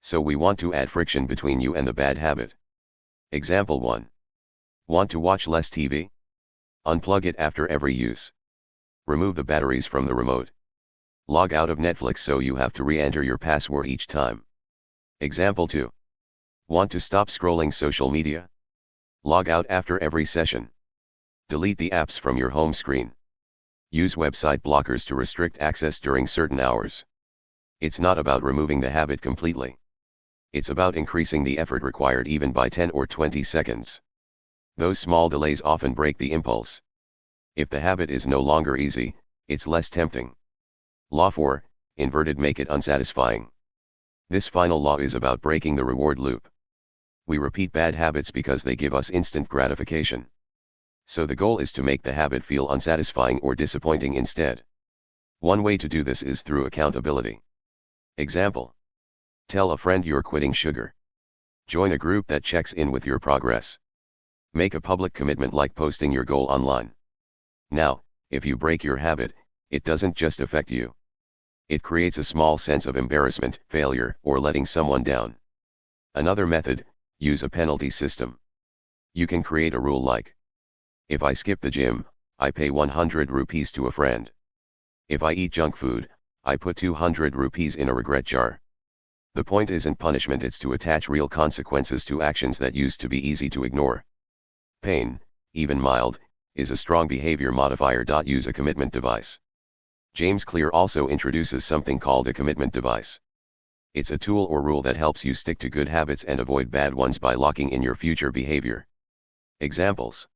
So we want to add friction between you and the bad habit. Example 1. Want to watch less TV? Unplug it after every use. Remove the batteries from the remote. Log out of Netflix so you have to re-enter your password each time. Example 2. Want to stop scrolling social media? Log out after every session. Delete the apps from your home screen. Use website blockers to restrict access during certain hours. It's not about removing the habit completely. It's about increasing the effort required even by 10 or 20 seconds. Those small delays often break the impulse. If the habit is no longer easy, it's less tempting. Law 4, inverted: make it unsatisfying. This final law is about breaking the reward loop. We repeat bad habits because they give us instant gratification. So the goal is to make the habit feel unsatisfying or disappointing instead. One way to do this is through accountability. Example. Tell a friend you're quitting sugar. Join a group that checks in with your progress. Make a public commitment like posting your goal online. Now, if you break your habit, it doesn't just affect you. It creates a small sense of embarrassment, failure, or letting someone down. Another method, use a penalty system. You can create a rule like, if I skip the gym, I pay 100 rupees to a friend. If I eat junk food, I put 200 rupees in a regret jar. The point isn't punishment, it's to attach real consequences to actions that used to be easy to ignore. Pain, even mild, is a strong behavior modifier. Use a commitment device. James Clear also introduces something called a commitment device. It's a tool or rule that helps you stick to good habits and avoid bad ones by locking in your future behavior. Examples.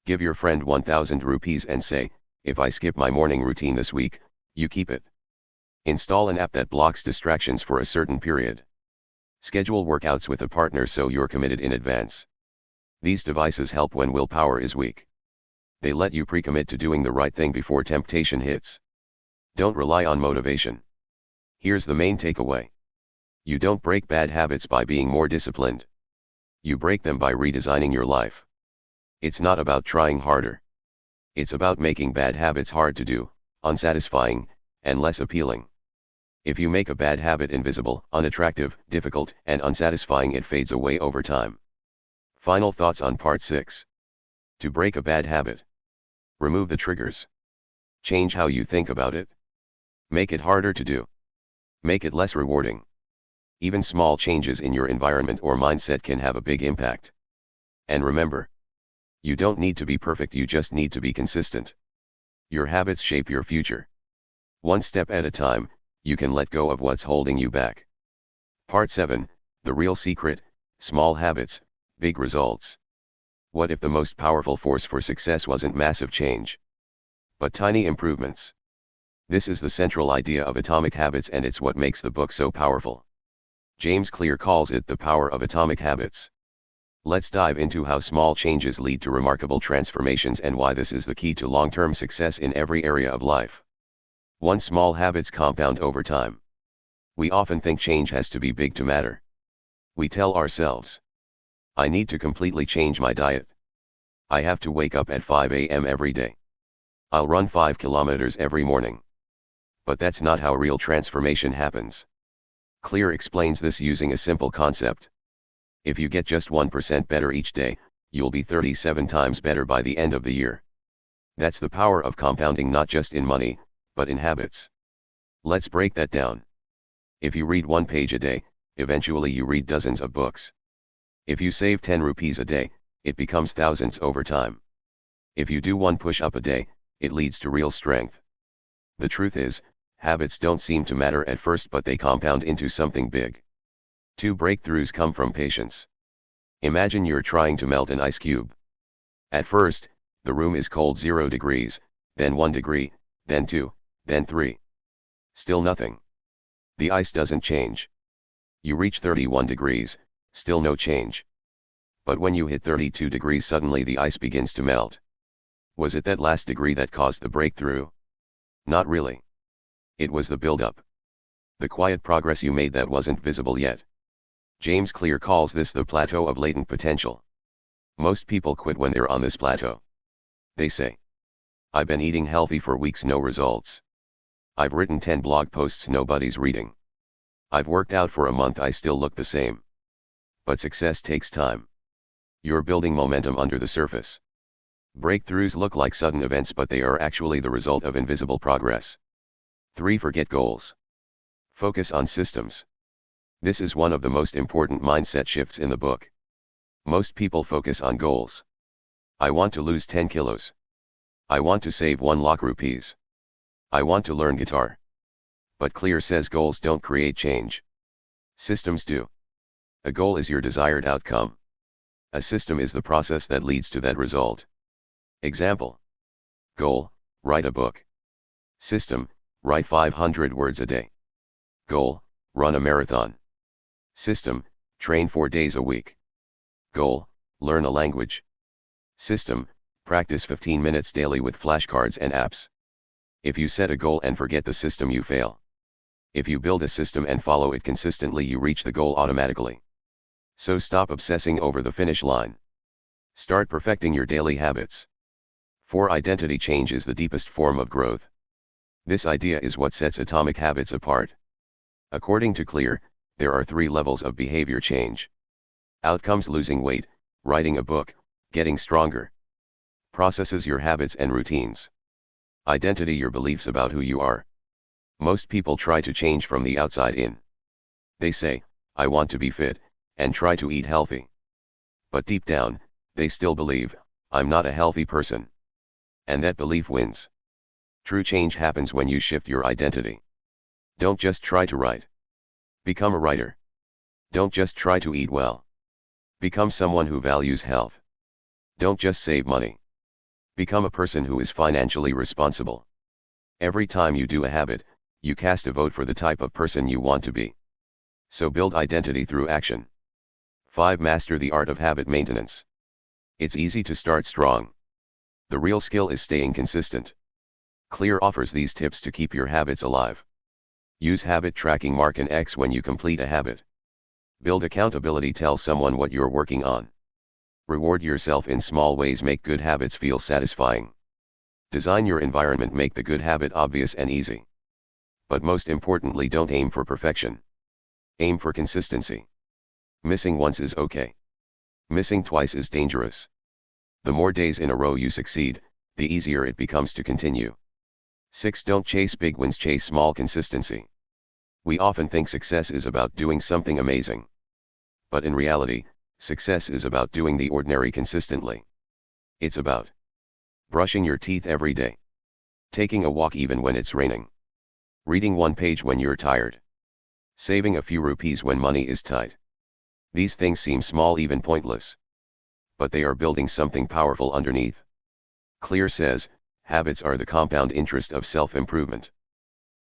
Give your friend 1000 rupees and say, if I skip my morning routine this week, you keep it. Install an app that blocks distractions for a certain period. Schedule workouts with a partner so you're committed in advance. These devices help when willpower is weak. They let you pre-commit to doing the right thing before temptation hits. Don't rely on motivation. Here's the main takeaway. You don't break bad habits by being more disciplined. You break them by redesigning your life. It's not about trying harder. It's about making bad habits hard to do, unsatisfying, and less appealing. If you make a bad habit invisible, unattractive, difficult, and unsatisfying, it fades away over time. Final thoughts on part 6. To break a bad habit. Remove the triggers. Change how you think about it. Make it harder to do. Make it less rewarding. Even small changes in your environment or mindset can have a big impact. And remember, you don't need to be perfect, you just need to be consistent. Your habits shape your future. One step at a time, you can let go of what's holding you back. Part 7, The Real Secret, Small Habits, Big Results. What if the most powerful force for success wasn't massive change, but tiny improvements? This is the central idea of Atomic Habits, and it's what makes the book so powerful. James Clear calls it the power of atomic habits. Let's dive into how small changes lead to remarkable transformations and why this is the key to long-term success in every area of life. 1. Small habits compound over time. We often think change has to be big to matter. We tell ourselves, I need to completely change my diet. I have to wake up at 5 a.m. every day. I'll run 5 kilometers every morning. But that's not how real transformation happens. Clear explains this using a simple concept. If you get just 1% better each day, you'll be 37 times better by the end of the year. That's the power of compounding, not just in money, but in habits. Let's break that down. If you read 1 page a day, eventually you read dozens of books. If you save 10 rupees a day, it becomes thousands over time. If you do 1 push-up a day, it leads to real strength. The truth is, habits don't seem to matter at first, but they compound into something big. 2. Breakthroughs come from patience. Imagine you're trying to melt an ice cube. At first, the room is cold 0 degrees, then 1 degree, then 2, then 3. Still nothing. The ice doesn't change. You reach 31 degrees, still no change. But when you hit 32 degrees, suddenly the ice begins to melt. Was it that last degree that caused the breakthrough? Not really. It was the build-up. The quiet progress you made that wasn't visible yet. James Clear calls this the plateau of latent potential. Most people quit when they're on this plateau. They say, I've been eating healthy for weeks, no results. I've written 10 blog posts, nobody's reading. I've worked out for a month, I still look the same. But success takes time. You're building momentum under the surface. Breakthroughs look like sudden events, but they are actually the result of invisible progress. 3. Forget goals. Focus on systems. This is one of the most important mindset shifts in the book. Most people focus on goals. I want to lose 10 kilos. I want to save 1 lakh rupees. I want to learn guitar. But Clear says goals don't create change. Systems do. A goal is your desired outcome. A system is the process that leads to that result. Example. Goal, write a book. System, write 500 words a day. Goal, run a marathon. System, train 4 days a week. Goal, learn a language. System, practice 15 minutes daily with flashcards and apps. If you set a goal and forget the system, you fail. If you build a system and follow it consistently, you reach the goal automatically. So stop obsessing over the finish line. Start perfecting your daily habits. 4. Identity change is the deepest form of growth. This idea is what sets Atomic Habits apart. According to Clear, there are 3 levels of behavior change. Outcomes: losing weight, writing a book, getting stronger. Processes: your habits and routines. Identity: your beliefs about who you are. Most people try to change from the outside in. They say, I want to be fit, and try to eat healthy. But deep down, they still believe, I'm not a healthy person. And that belief wins. True change happens when you shift your identity. Don't just try to write. Become a writer. Don't just try to eat well. Become someone who values health. Don't just save money. Become a person who is financially responsible. Every time you do a habit, you cast a vote for the type of person you want to be. So build identity through action. 5. Master the art of habit maintenance. It's easy to start strong. The real skill is staying consistent. Clear offers these tips to keep your habits alive. Use habit tracking, mark an X when you complete a habit. Build accountability, tell someone what you're working on. Reward yourself in small ways, make good habits feel satisfying. Design your environment, make the good habit obvious and easy. But most importantly, don't aim for perfection. Aim for consistency. Missing once is okay. Missing twice is dangerous. The more days in a row you succeed, the easier it becomes to continue. 6. Don't chase big wins, chase small consistency. We often think success is about doing something amazing. But in reality, success is about doing the ordinary consistently. It's about brushing your teeth every day, taking a walk even when it's raining, reading one page when you're tired, saving a few rupees when money is tight. These things seem small, even pointless. But they are building something powerful underneath. Clear says, habits are the compound interest of self-improvement.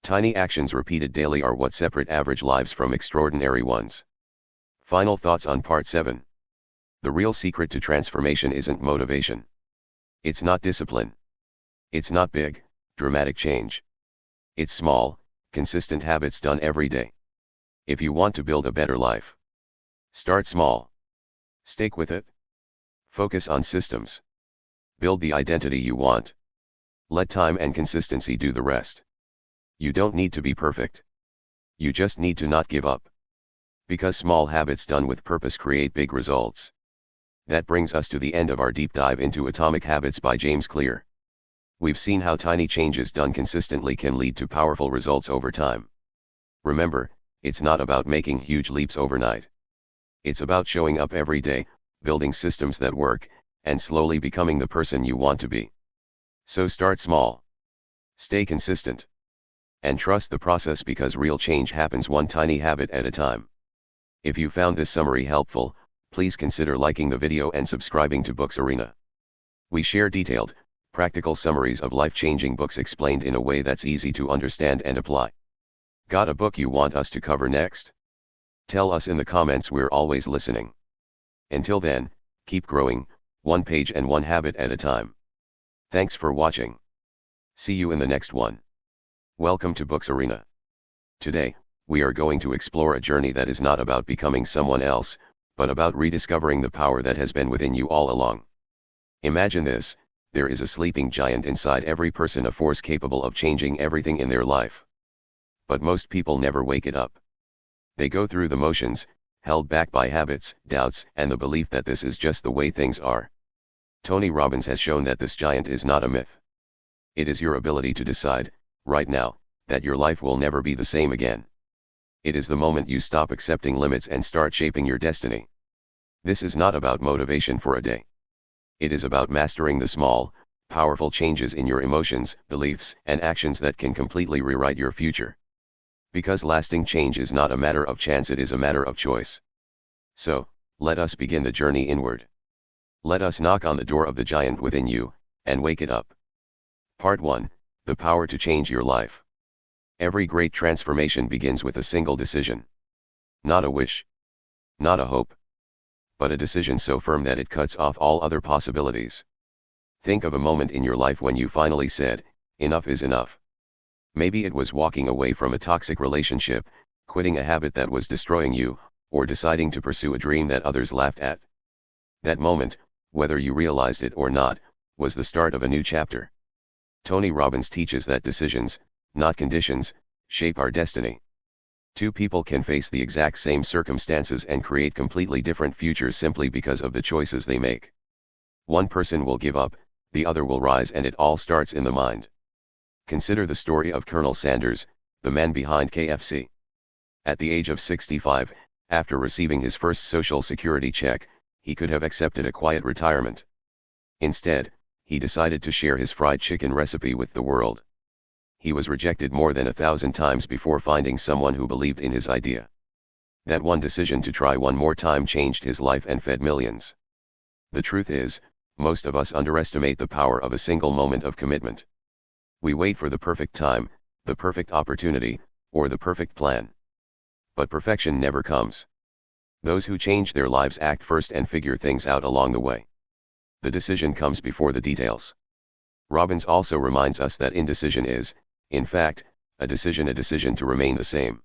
Tiny actions repeated daily are what separate average lives from extraordinary ones. Final thoughts on part 7. The real secret to transformation isn't motivation. It's not discipline. It's not big, dramatic change. It's small, consistent habits done every day. If you want to build a better life, start small. Stick with it. Focus on systems. Build the identity you want. Let time and consistency do the rest. You don't need to be perfect. You just need to not give up. Because small habits done with purpose create big results. That brings us to the end of our deep dive into Atomic Habits by James Clear. We've seen how tiny changes done consistently can lead to powerful results over time. Remember, it's not about making huge leaps overnight. It's about showing up every day, building systems that work, and slowly becoming the person you want to be. So start small. Stay consistent. And trust the process, because real change happens one tiny habit at a time. If you found this summary helpful, please consider liking the video and subscribing to Books Arena. We share detailed, practical summaries of life-changing books explained in a way that's easy to understand and apply. Got a book you want us to cover next? Tell us in the comments, we're always listening. Until then, keep growing, one page and one habit at a time. Thanks for watching. See you in the next one. Welcome to Books Arena. Today, we are going to explore a journey that is not about becoming someone else, but about rediscovering the power that has been within you all along. Imagine this: there is a sleeping giant inside every person, a force capable of changing everything in their life. But most people never wake it up. They go through the motions, held back by habits, doubts, and the belief that this is just the way things are. Tony Robbins has shown that this giant is not a myth. It is your ability to decide, right now, that your life will never be the same again. It is the moment you stop accepting limits and start shaping your destiny. This is not about motivation for a day. It is about mastering the small, powerful changes in your emotions, beliefs, and actions that can completely rewrite your future. Because lasting change is not a matter of chance, it is a matter of choice. So, let us begin the journey inward. Let us knock on the door of the giant within you, and wake it up. Part 1: The Power to Change Your Life. Every great transformation begins with a single decision. Not a wish. Not a hope. But a decision so firm that it cuts off all other possibilities. Think of a moment in your life when you finally said, "Enough is enough." Maybe it was walking away from a toxic relationship, quitting a habit that was destroying you, or deciding to pursue a dream that others laughed at. That moment, whether you realized it or not, was the start of a new chapter. Tony Robbins teaches that decisions, not conditions, shape our destiny. Two people can face the exact same circumstances and create completely different futures simply because of the choices they make. One person will give up, the other will rise, and it all starts in the mind. Consider the story of Colonel Sanders, the man behind KFC. At the age of 65, after receiving his first Social Security check, he could have accepted a quiet retirement. Instead, he decided to share his fried chicken recipe with the world. He was rejected more than 1,000 times before finding someone who believed in his idea. That one decision to try one more time changed his life and fed millions. The truth is, most of us underestimate the power of a single moment of commitment. We wait for the perfect time, the perfect opportunity, or the perfect plan. But perfection never comes. Those who change their lives act first and figure things out along the way. The decision comes before the details. Robbins also reminds us that indecision is, in fact, a decision to remain the same.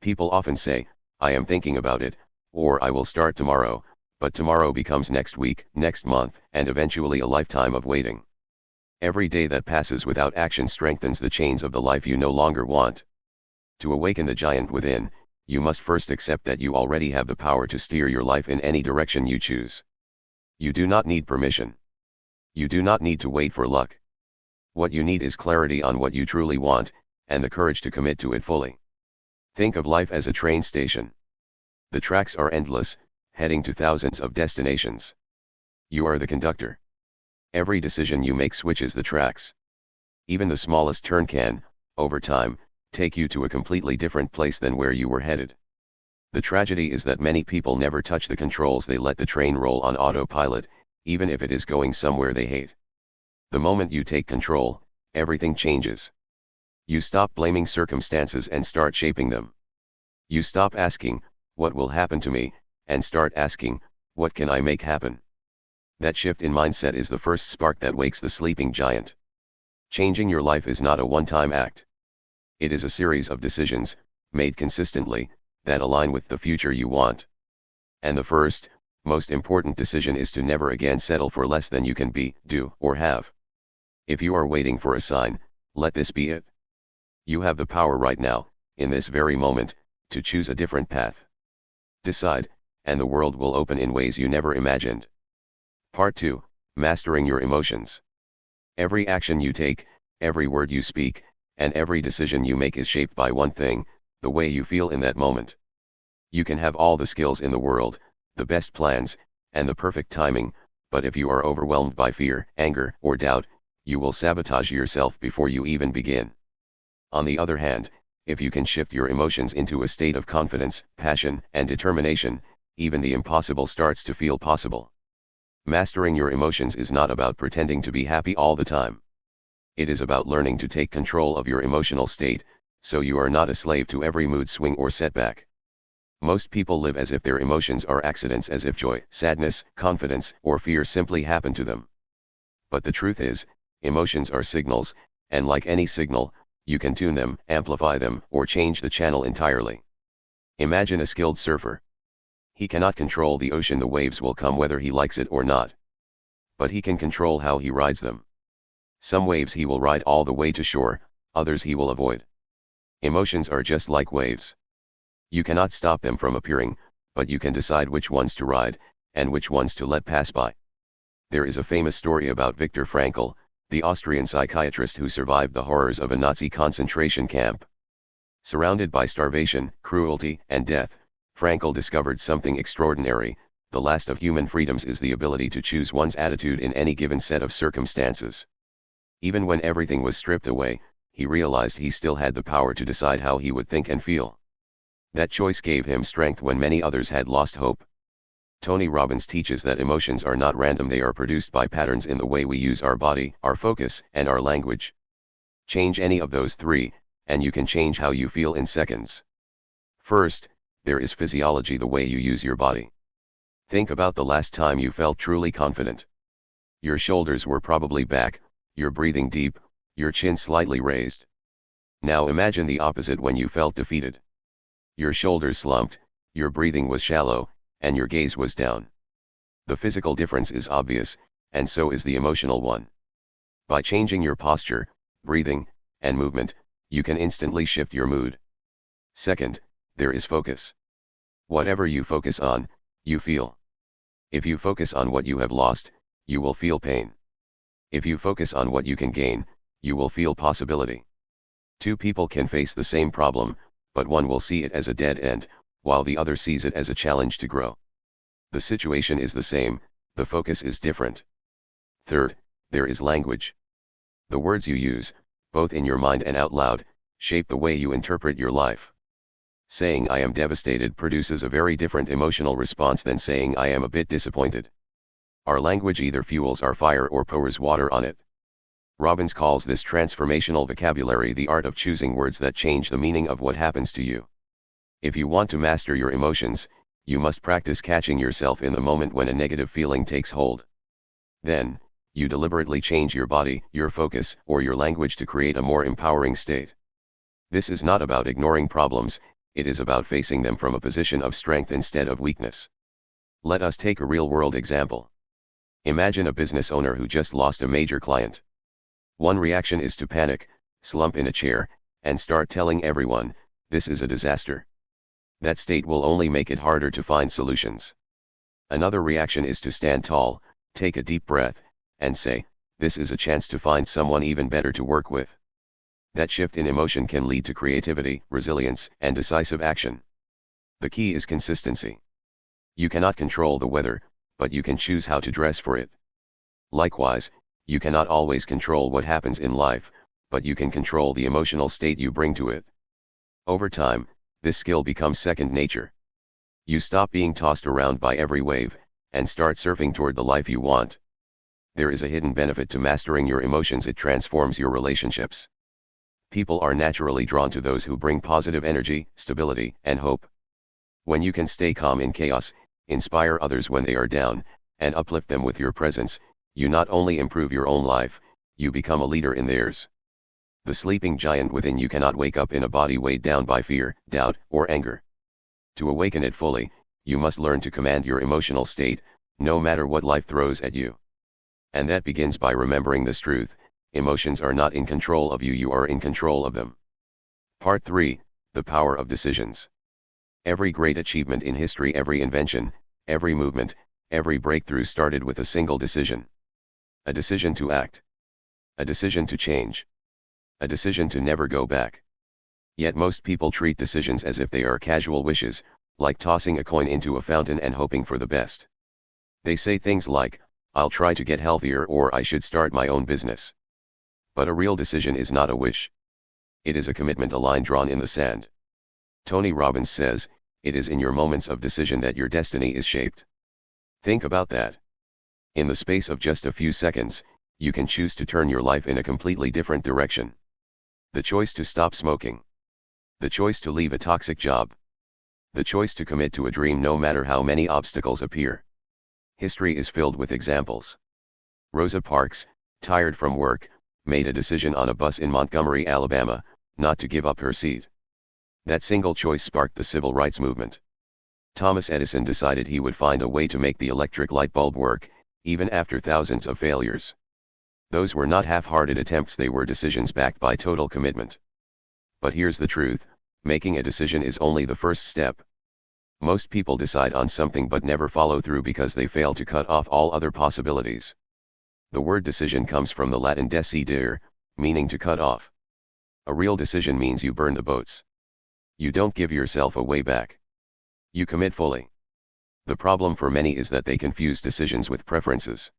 People often say, "I am thinking about it," or "I will start tomorrow," but tomorrow becomes next week, next month, and eventually a lifetime of waiting. Every day that passes without action strengthens the chains of the life you no longer want. To awaken the giant within, you must first accept that you already have the power to steer your life in any direction you choose. You do not need permission. You do not need to wait for luck. What you need is clarity on what you truly want, and the courage to commit to it fully. Think of life as a train station. The tracks are endless, heading to thousands of destinations. You are the conductor. Every decision you make switches the tracks. Even the smallest turn can, over time, take you to a completely different place than where you were headed. The tragedy is that many people never touch the controls. They let the train roll on autopilot, even if it is going somewhere they hate. The moment you take control, everything changes. You stop blaming circumstances and start shaping them. You stop asking, "What will happen to me?" and start asking, "What can I make happen?" That shift in mindset is the first spark that wakes the sleeping giant. Changing your life is not a one-time act. It is a series of decisions, made consistently, that align with the future you want. And the first, most important decision is to never again settle for less than you can be, do, or have. If you are waiting for a sign, let this be it. You have the power right now, in this very moment, to choose a different path. Decide, and the world will open in ways you never imagined. Part 2, Mastering Your Emotions. Every action you take, every word you speak, and every decision you make is shaped by one thing: the way you feel in that moment. You can have all the skills in the world, the best plans, and the perfect timing, but if you are overwhelmed by fear, anger, or doubt, you will sabotage yourself before you even begin. On the other hand, if you can shift your emotions into a state of confidence, passion, and determination, even the impossible starts to feel possible. Mastering your emotions is not about pretending to be happy all the time. It is about learning to take control of your emotional state, so you are not a slave to every mood swing or setback. Most people live as if their emotions are accidents, as if joy, sadness, confidence, or fear simply happen to them. But the truth is, emotions are signals, and like any signal, you can tune them, amplify them, or change the channel entirely. Imagine a skilled surfer. He cannot control the ocean. The waves will come whether he likes it or not. But he can control how he rides them. Some waves he will ride all the way to shore, others he will avoid. Emotions are just like waves. You cannot stop them from appearing, but you can decide which ones to ride, and which ones to let pass by. There is a famous story about Viktor Frankl, the Austrian psychiatrist who survived the horrors of a Nazi concentration camp. Surrounded by starvation, cruelty, and death, Frankl discovered something extraordinary: the last of human freedoms is the ability to choose one's attitude in any given set of circumstances. Even when everything was stripped away, he realized he still had the power to decide how he would think and feel. That choice gave him strength when many others had lost hope. Tony Robbins teaches that emotions are not random. They are produced by patterns in the way we use our body, our focus, and our language. Change any of those three, and you can change how you feel in seconds. First, there is physiology, the way you use your body. Think about the last time you felt truly confident. Your shoulders were probably back, your breathing deep, your chin slightly raised. Now imagine the opposite when you felt defeated. Your shoulders slumped, your breathing was shallow, and your gaze was down. The physical difference is obvious, and so is the emotional one. By changing your posture, breathing, and movement, you can instantly shift your mood. Second, there is focus. Whatever you focus on, you feel. If you focus on what you have lost, you will feel pain. If you focus on what you can gain, you will feel possibility. Two people can face the same problem, but one will see it as a dead end, while the other sees it as a challenge to grow. The situation is the same, the focus is different. Third, there is language. The words you use, both in your mind and out loud, shape the way you interpret your life. Saying "I am devastated" produces a very different emotional response than saying "I am a bit disappointed." Our language either fuels our fire or pours water on it. Robbins calls this transformational vocabulary, the art of choosing words that change the meaning of what happens to you. If you want to master your emotions, you must practice catching yourself in the moment when a negative feeling takes hold. Then, you deliberately change your body, your focus, or your language to create a more empowering state. This is not about ignoring problems, it is about facing them from a position of strength instead of weakness. Let us take a real-world example. Imagine a business owner who just lost a major client. One reaction is to panic, slump in a chair, and start telling everyone, "This is a disaster." That state will only make it harder to find solutions. Another reaction is to stand tall, take a deep breath, and say, "This is a chance to find someone even better to work with." That shift in emotion can lead to creativity, resilience, and decisive action. The key is consistency. You cannot control the weather, but you can choose how to dress for it. Likewise, you cannot always control what happens in life, but you can control the emotional state you bring to it. Over time, this skill becomes second nature. You stop being tossed around by every wave, and start surfing toward the life you want. There is a hidden benefit to mastering your emotions. It transforms your relationships. People are naturally drawn to those who bring positive energy, stability, and hope. When you can stay calm in chaos, inspire others when they are down, and uplift them with your presence, you not only improve your own life, you become a leader in theirs. The sleeping giant within you cannot wake up in a body weighed down by fear, doubt, or anger. To awaken it fully, you must learn to command your emotional state, no matter what life throws at you. And that begins by remembering this truth: emotions are not in control of you, you are in control of them. Part 3, The Power of Decisions. Every great achievement in history, every invention, every movement, every breakthrough started with a single decision. A decision to act. A decision to change. A decision to never go back. Yet most people treat decisions as if they are casual wishes, like tossing a coin into a fountain and hoping for the best. They say things like, "I'll try to get healthier," or "I should start my own business." But a real decision is not a wish. It is a commitment, a line drawn in the sand. Tony Robbins says, "It is in your moments of decision that your destiny is shaped." Think about that. In the space of just a few seconds, you can choose to turn your life in a completely different direction. The choice to stop smoking. The choice to leave a toxic job. The choice to commit to a dream no matter how many obstacles appear. History is filled with examples. Rosa Parks, tired from work, made a decision on a bus in Montgomery, Alabama, not to give up her seat. That single choice sparked the civil rights movement. Thomas Edison decided he would find a way to make the electric light bulb work, even after thousands of failures. Those were not half-hearted attempts, they were decisions backed by total commitment. But here's the truth: making a decision is only the first step. Most people decide on something but never follow through because they fail to cut off all other possibilities. The word decision comes from the Latin decidere, meaning to cut off. A real decision means you burn the boats. You don't give yourself a way back. You commit fully. The problem for many is that they confuse decisions with preferences.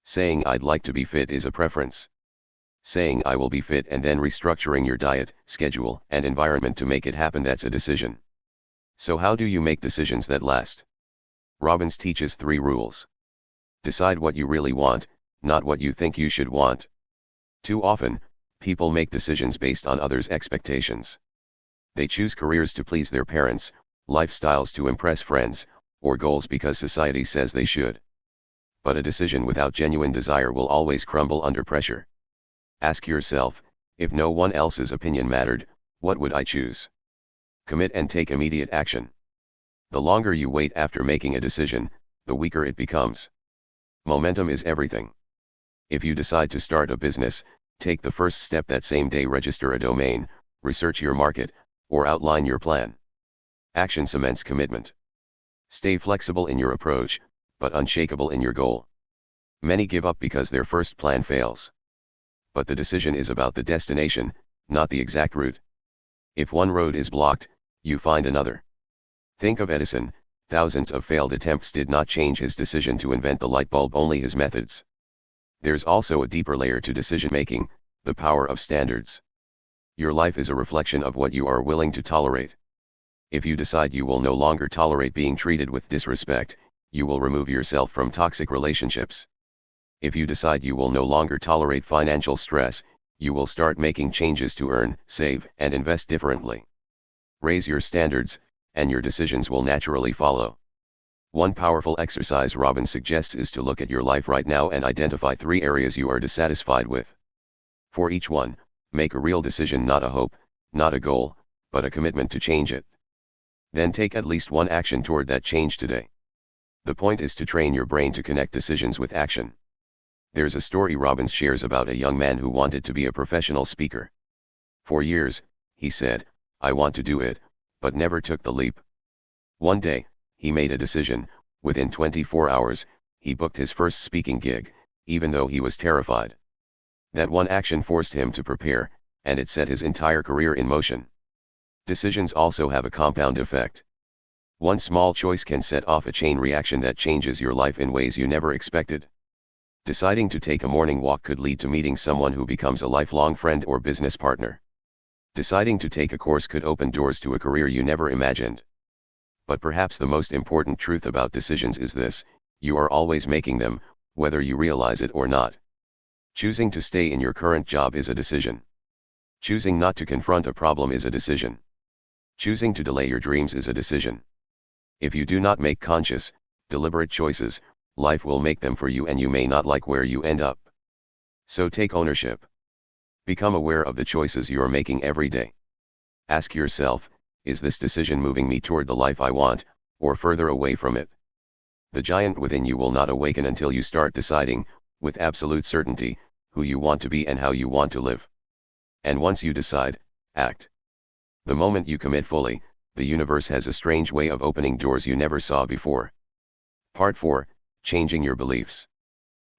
Saying "I'd like to be fit" is a preference. Saying "I will be fit" and then restructuring your diet, schedule, and environment to make it happen, that's a decision. So how do you make decisions that last? Robbins teaches 3 rules. Decide what you really want, not what you think you should want. Too often, people make decisions based on others' expectations. They choose careers to please their parents, lifestyles to impress friends, or goals because society says they should. But a decision without genuine desire will always crumble under pressure. Ask yourself, if no one else's opinion mattered, what would I choose? Commit and take immediate action. The longer you wait after making a decision, the weaker it becomes. Momentum is everything. If you decide to start a business, take the first step that same day: register a domain, research your market, or outline your plan. Action cements commitment. Stay flexible in your approach, but unshakable in your goal. Many give up because their first plan fails. But the decision is about the destination, not the exact route. If one road is blocked, you find another. Think of Edison. Thousands of failed attempts did not change his decision to invent the light bulb, only his methods. There's also a deeper layer to decision-making: the power of standards. Your life is a reflection of what you are willing to tolerate. If you decide you will no longer tolerate being treated with disrespect, you will remove yourself from toxic relationships. If you decide you will no longer tolerate financial stress, you will start making changes to earn, save, and invest differently. Raise your standards, and your decisions will naturally follow. One powerful exercise Robbins suggests is to look at your life right now and identify 3 areas you are dissatisfied with. For each one, make a real decision, not a hope, not a goal, but a commitment to change it. Then take at least one action toward that change today. The point is to train your brain to connect decisions with action. There's a story Robbins shares about a young man who wanted to be a professional speaker. For years, he said, "I want to do it," but never took the leap. One day, he made a decision. Within 24 hours, he booked his first speaking gig, even though he was terrified. That one action forced him to prepare, and it set his entire career in motion. Decisions also have a compound effect. One small choice can set off a chain reaction that changes your life in ways you never expected. Deciding to take a morning walk could lead to meeting someone who becomes a lifelong friend or business partner. Deciding to take a course could open doors to a career you never imagined. But perhaps the most important truth about decisions is this: you are always making them, whether you realize it or not. Choosing to stay in your current job is a decision. Choosing not to confront a problem is a decision. Choosing to delay your dreams is a decision. If you do not make conscious, deliberate choices, life will make them for you, and you may not like where you end up. So take ownership. Become aware of the choices you are making every day. Ask yourself, is this decision moving me toward the life I want, or further away from it? The giant within you will not awaken until you start deciding, with absolute certainty, who you want to be and how you want to live. And once you decide, act. The moment you commit fully, the universe has a strange way of opening doors you never saw before. Part 4, Changing Your Beliefs.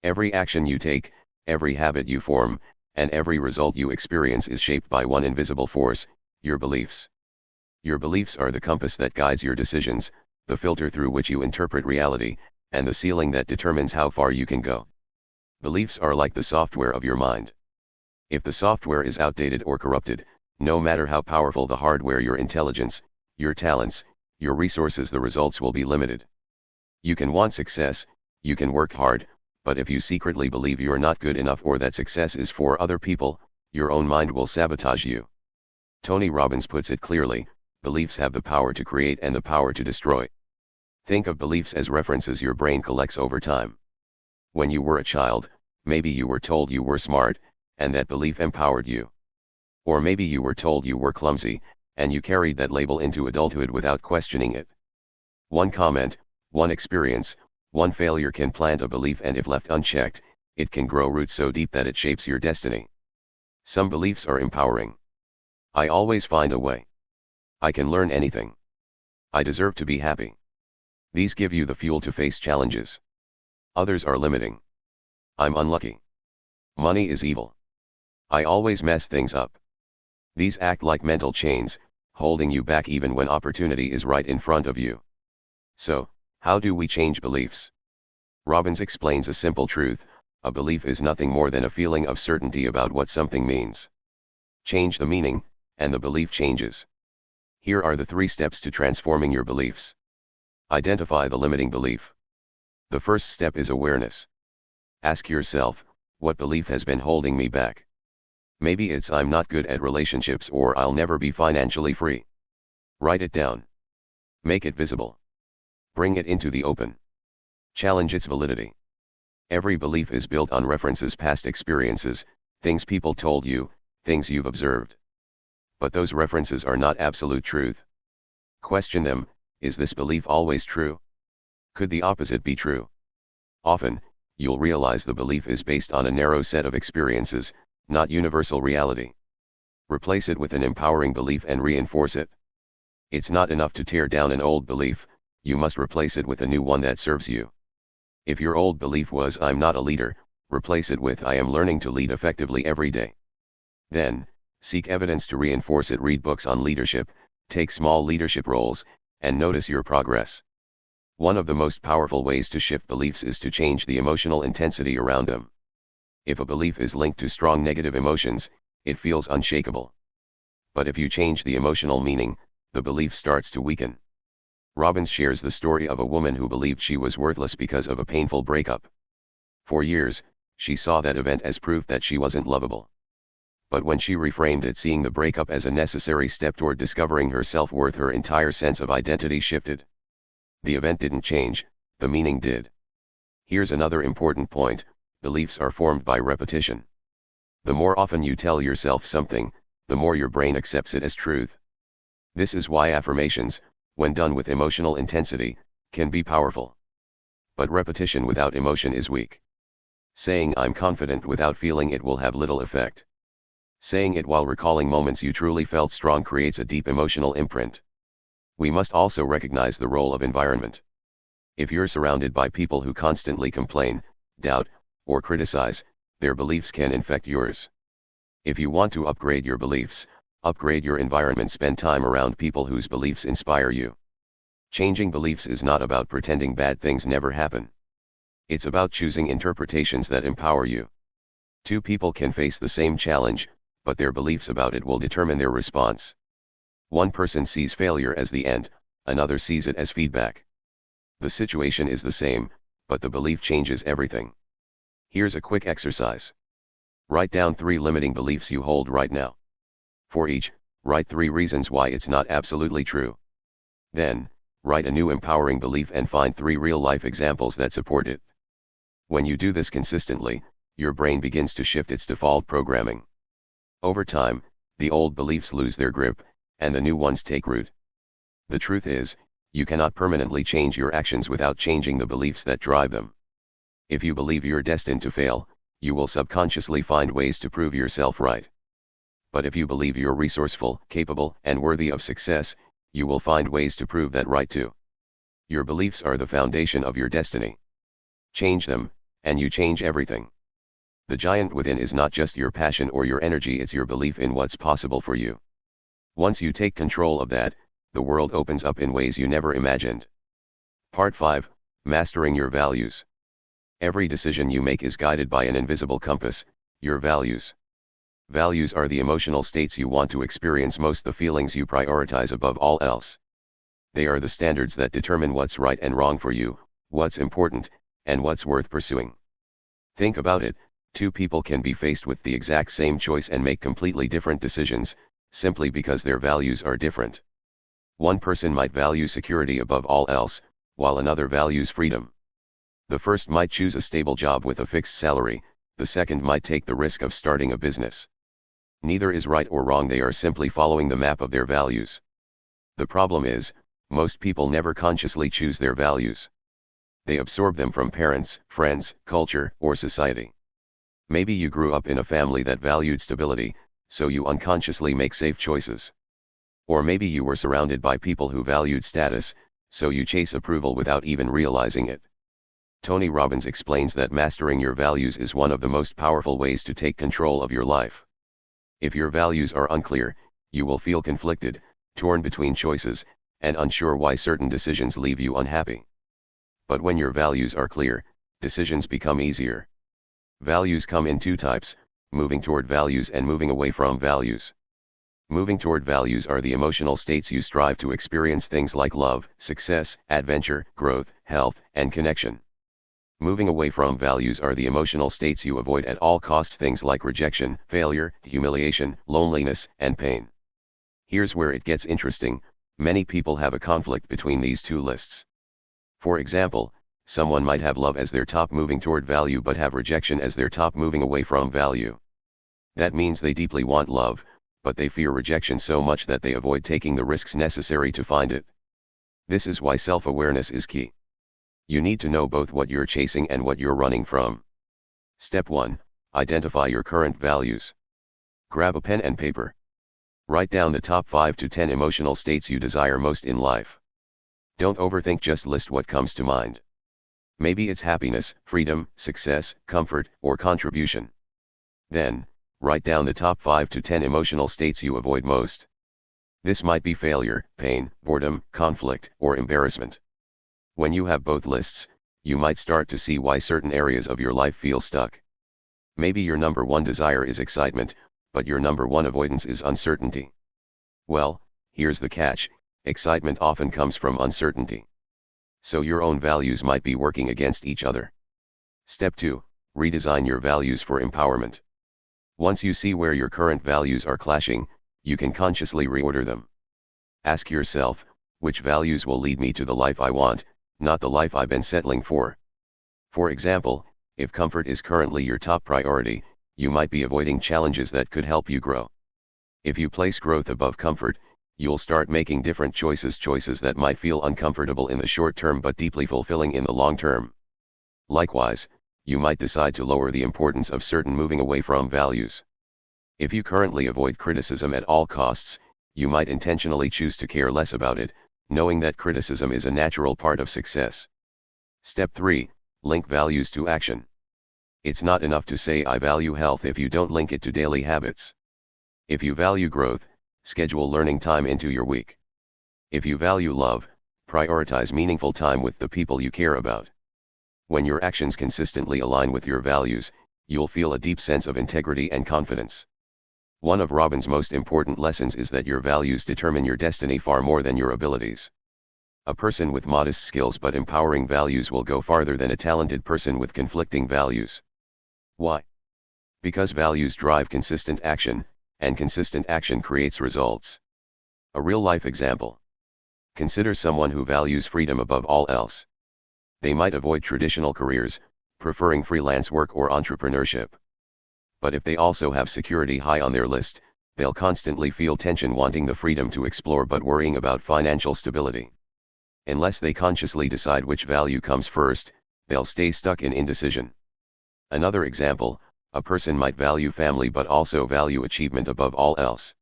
Every action you take, every habit you form, and every result you experience is shaped by one invisible force: your beliefs. Your beliefs are the compass that guides your decisions, the filter through which you interpret reality, and the ceiling that determines how far you can go. Beliefs are like the software of your mind. If the software is outdated or corrupted, no matter how powerful the hardware, your intelligence, your talents, your resources, the results will be limited. You can want success, you can work hard, but if you secretly believe you're not good enough or that success is for other people, your own mind will sabotage you. Tony Robbins puts it clearly: beliefs have the power to create and the power to destroy. Think of beliefs as references your brain collects over time. When you were a child, maybe you were told you were smart, and that belief empowered you. Or maybe you were told you were clumsy, and you carried that label into adulthood without questioning it. One comment, one experience, one failure can plant a belief, and if left unchecked, it can grow roots so deep that it shapes your destiny. Some beliefs are empowering. I always find a way. I can learn anything. I deserve to be happy. These give you the fuel to face challenges. Others are limiting. I'm unlucky. Money is evil. I always mess things up. These act like mental chains, holding you back even when opportunity is right in front of you. So, how do we change beliefs? Robbins explains a simple truth: a belief is nothing more than a feeling of certainty about what something means. Change the meaning, and the belief changes. Here are the 3 steps to transforming your beliefs. Identify the limiting belief. The first step is awareness. Ask yourself, what belief has been holding me back? Maybe it's I'm not good at relationships, or I'll never be financially free. Write it down. Make it visible. Bring it into the open. Challenge its validity. Every belief is built on references, past experiences, things people told you, things you've observed. But those references are not absolute truth. Question them: is this belief always true? Could the opposite be true? Often, you'll realize the belief is based on a narrow set of experiences, not universal reality. Replace it with an empowering belief and reinforce it. It's not enough to tear down an old belief, you must replace it with a new one that serves you. If your old belief was I'm not a leader, replace it with I am learning to lead effectively every day. Then, seek evidence to reinforce it. Read books on leadership, take small leadership roles, and notice your progress. One of the most powerful ways to shift beliefs is to change the emotional intensity around them. If a belief is linked to strong negative emotions, it feels unshakable. But if you change the emotional meaning, the belief starts to weaken. Robbins shares the story of a woman who believed she was worthless because of a painful breakup. For years, she saw that event as proof that she wasn't lovable. But when she reframed it, seeing the breakup as a necessary step toward discovering her self-worth, her entire sense of identity shifted. The event didn't change, the meaning did. Here's another important point: beliefs are formed by repetition. The more often you tell yourself something, the more your brain accepts it as truth. This is why affirmations, when done with emotional intensity, can be powerful. But repetition without emotion is weak. Saying I'm confident without feeling it will have little effect. Saying it while recalling moments you truly felt strong creates a deep emotional imprint. We must also recognize the role of environment. If you're surrounded by people who constantly complain, doubt, or criticize, their beliefs can infect yours. If you want to upgrade your beliefs, upgrade your environment. Spend time around people whose beliefs inspire you. Changing beliefs is not about pretending bad things never happen. It's about choosing interpretations that empower you. Two people can face the same challenge, but their beliefs about it will determine their response. One person sees failure as the end, another sees it as feedback. The situation is the same, but the belief changes everything. Here's a quick exercise. Write down 3 limiting beliefs you hold right now. For each, write 3 reasons why it's not absolutely true. Then, write a new empowering belief and find 3 real-life examples that support it. When you do this consistently, your brain begins to shift its default programming. Over time, the old beliefs lose their grip, and the new ones take root. The truth is, you cannot permanently change your actions without changing the beliefs that drive them. If you believe you're destined to fail, you will subconsciously find ways to prove yourself right. But if you believe you're resourceful, capable, and worthy of success, you will find ways to prove that right too. Your beliefs are the foundation of your destiny. Change them, and you change everything. The giant within is not just your passion or your energy, it's your belief in what's possible for you. Once you take control of that, the world opens up in ways you never imagined. Part 5, Mastering Your Values. Every decision you make is guided by an invisible compass, your values. Values are the emotional states you want to experience most, the feelings you prioritize above all else. They are the standards that determine what's right and wrong for you, what's important, and what's worth pursuing. Think about it, 2 people can be faced with the exact same choice and make completely different decisions, simply because their values are different. One person might value security above all else, while another values freedom. The first might choose a stable job with a fixed salary, the second might take the risk of starting a business. Neither is right or wrong, they are simply following the map of their values. The problem is, most people never consciously choose their values. They absorb them from parents, friends, culture, or society. Maybe you grew up in a family that valued stability, so you unconsciously make safe choices. Or maybe you were surrounded by people who valued status, so you chase approval without even realizing it. Tony Robbins explains that mastering your values is one of the most powerful ways to take control of your life. If your values are unclear, you will feel conflicted, torn between choices, and unsure why certain decisions leave you unhappy. But when your values are clear, decisions become easier. Values come in 2 types, moving toward values and moving away from values. Moving toward values are the emotional states you strive to experience, things like love, success, adventure, growth, health, and connection. Moving away from values are the emotional states you avoid at all costs, things like rejection, failure, humiliation, loneliness, and pain. Here's where it gets interesting, many people have a conflict between these 2 lists. For example, someone might have love as their top moving toward value but have rejection as their top moving away from value. That means they deeply want love, but they fear rejection so much that they avoid taking the risks necessary to find it. This is why self-awareness is key. You need to know both what you're chasing and what you're running from. Step 1, identify your current values. Grab a pen and paper. Write down the top 5 to 10 emotional states you desire most in life. Don't overthink, just list what comes to mind. Maybe it's happiness, freedom, success, comfort, or contribution. Then, write down the top 5 to 10 emotional states you avoid most. This might be failure, pain, boredom, conflict, or embarrassment. When you have both lists, you might start to see why certain areas of your life feel stuck. Maybe your number 1 desire is excitement, but your number 1 avoidance is uncertainty. Well, here's the catch, excitement often comes from uncertainty. So your own values might be working against each other. Step 2, redesign your values for empowerment. Once you see where your current values are clashing, you can consciously reorder them. Ask yourself, which values will lead me to the life I want, not the life I've been settling for. For example, if comfort is currently your top priority, you might be avoiding challenges that could help you grow. If you place growth above comfort, you'll start making different choices that might feel uncomfortable in the short term but deeply fulfilling in the long term. Likewise, you might decide to lower the importance of certain moving away from values. If you currently avoid criticism at all costs, you might intentionally choose to care less about it, knowing that criticism is a natural part of success. Step 3, link values to action. It's not enough to say I value health if you don't link it to daily habits. If you value growth, schedule learning time into your week. If you value love, prioritize meaningful time with the people you care about. When your actions consistently align with your values, you'll feel a deep sense of integrity and confidence. One of Robin's most important lessons is that your values determine your destiny far more than your abilities. A person with modest skills but empowering values will go farther than a talented person with conflicting values. Why? Because values drive consistent action, and consistent action creates results. A real-life example. Consider someone who values freedom above all else. They might avoid traditional careers, preferring freelance work or entrepreneurship. But if they also have security high on their list, they'll constantly feel tension wanting the freedom to explore but worrying about financial stability. Unless they consciously decide which value comes first, they'll stay stuck in indecision. Another example, a person might value family but also value achievement above all else.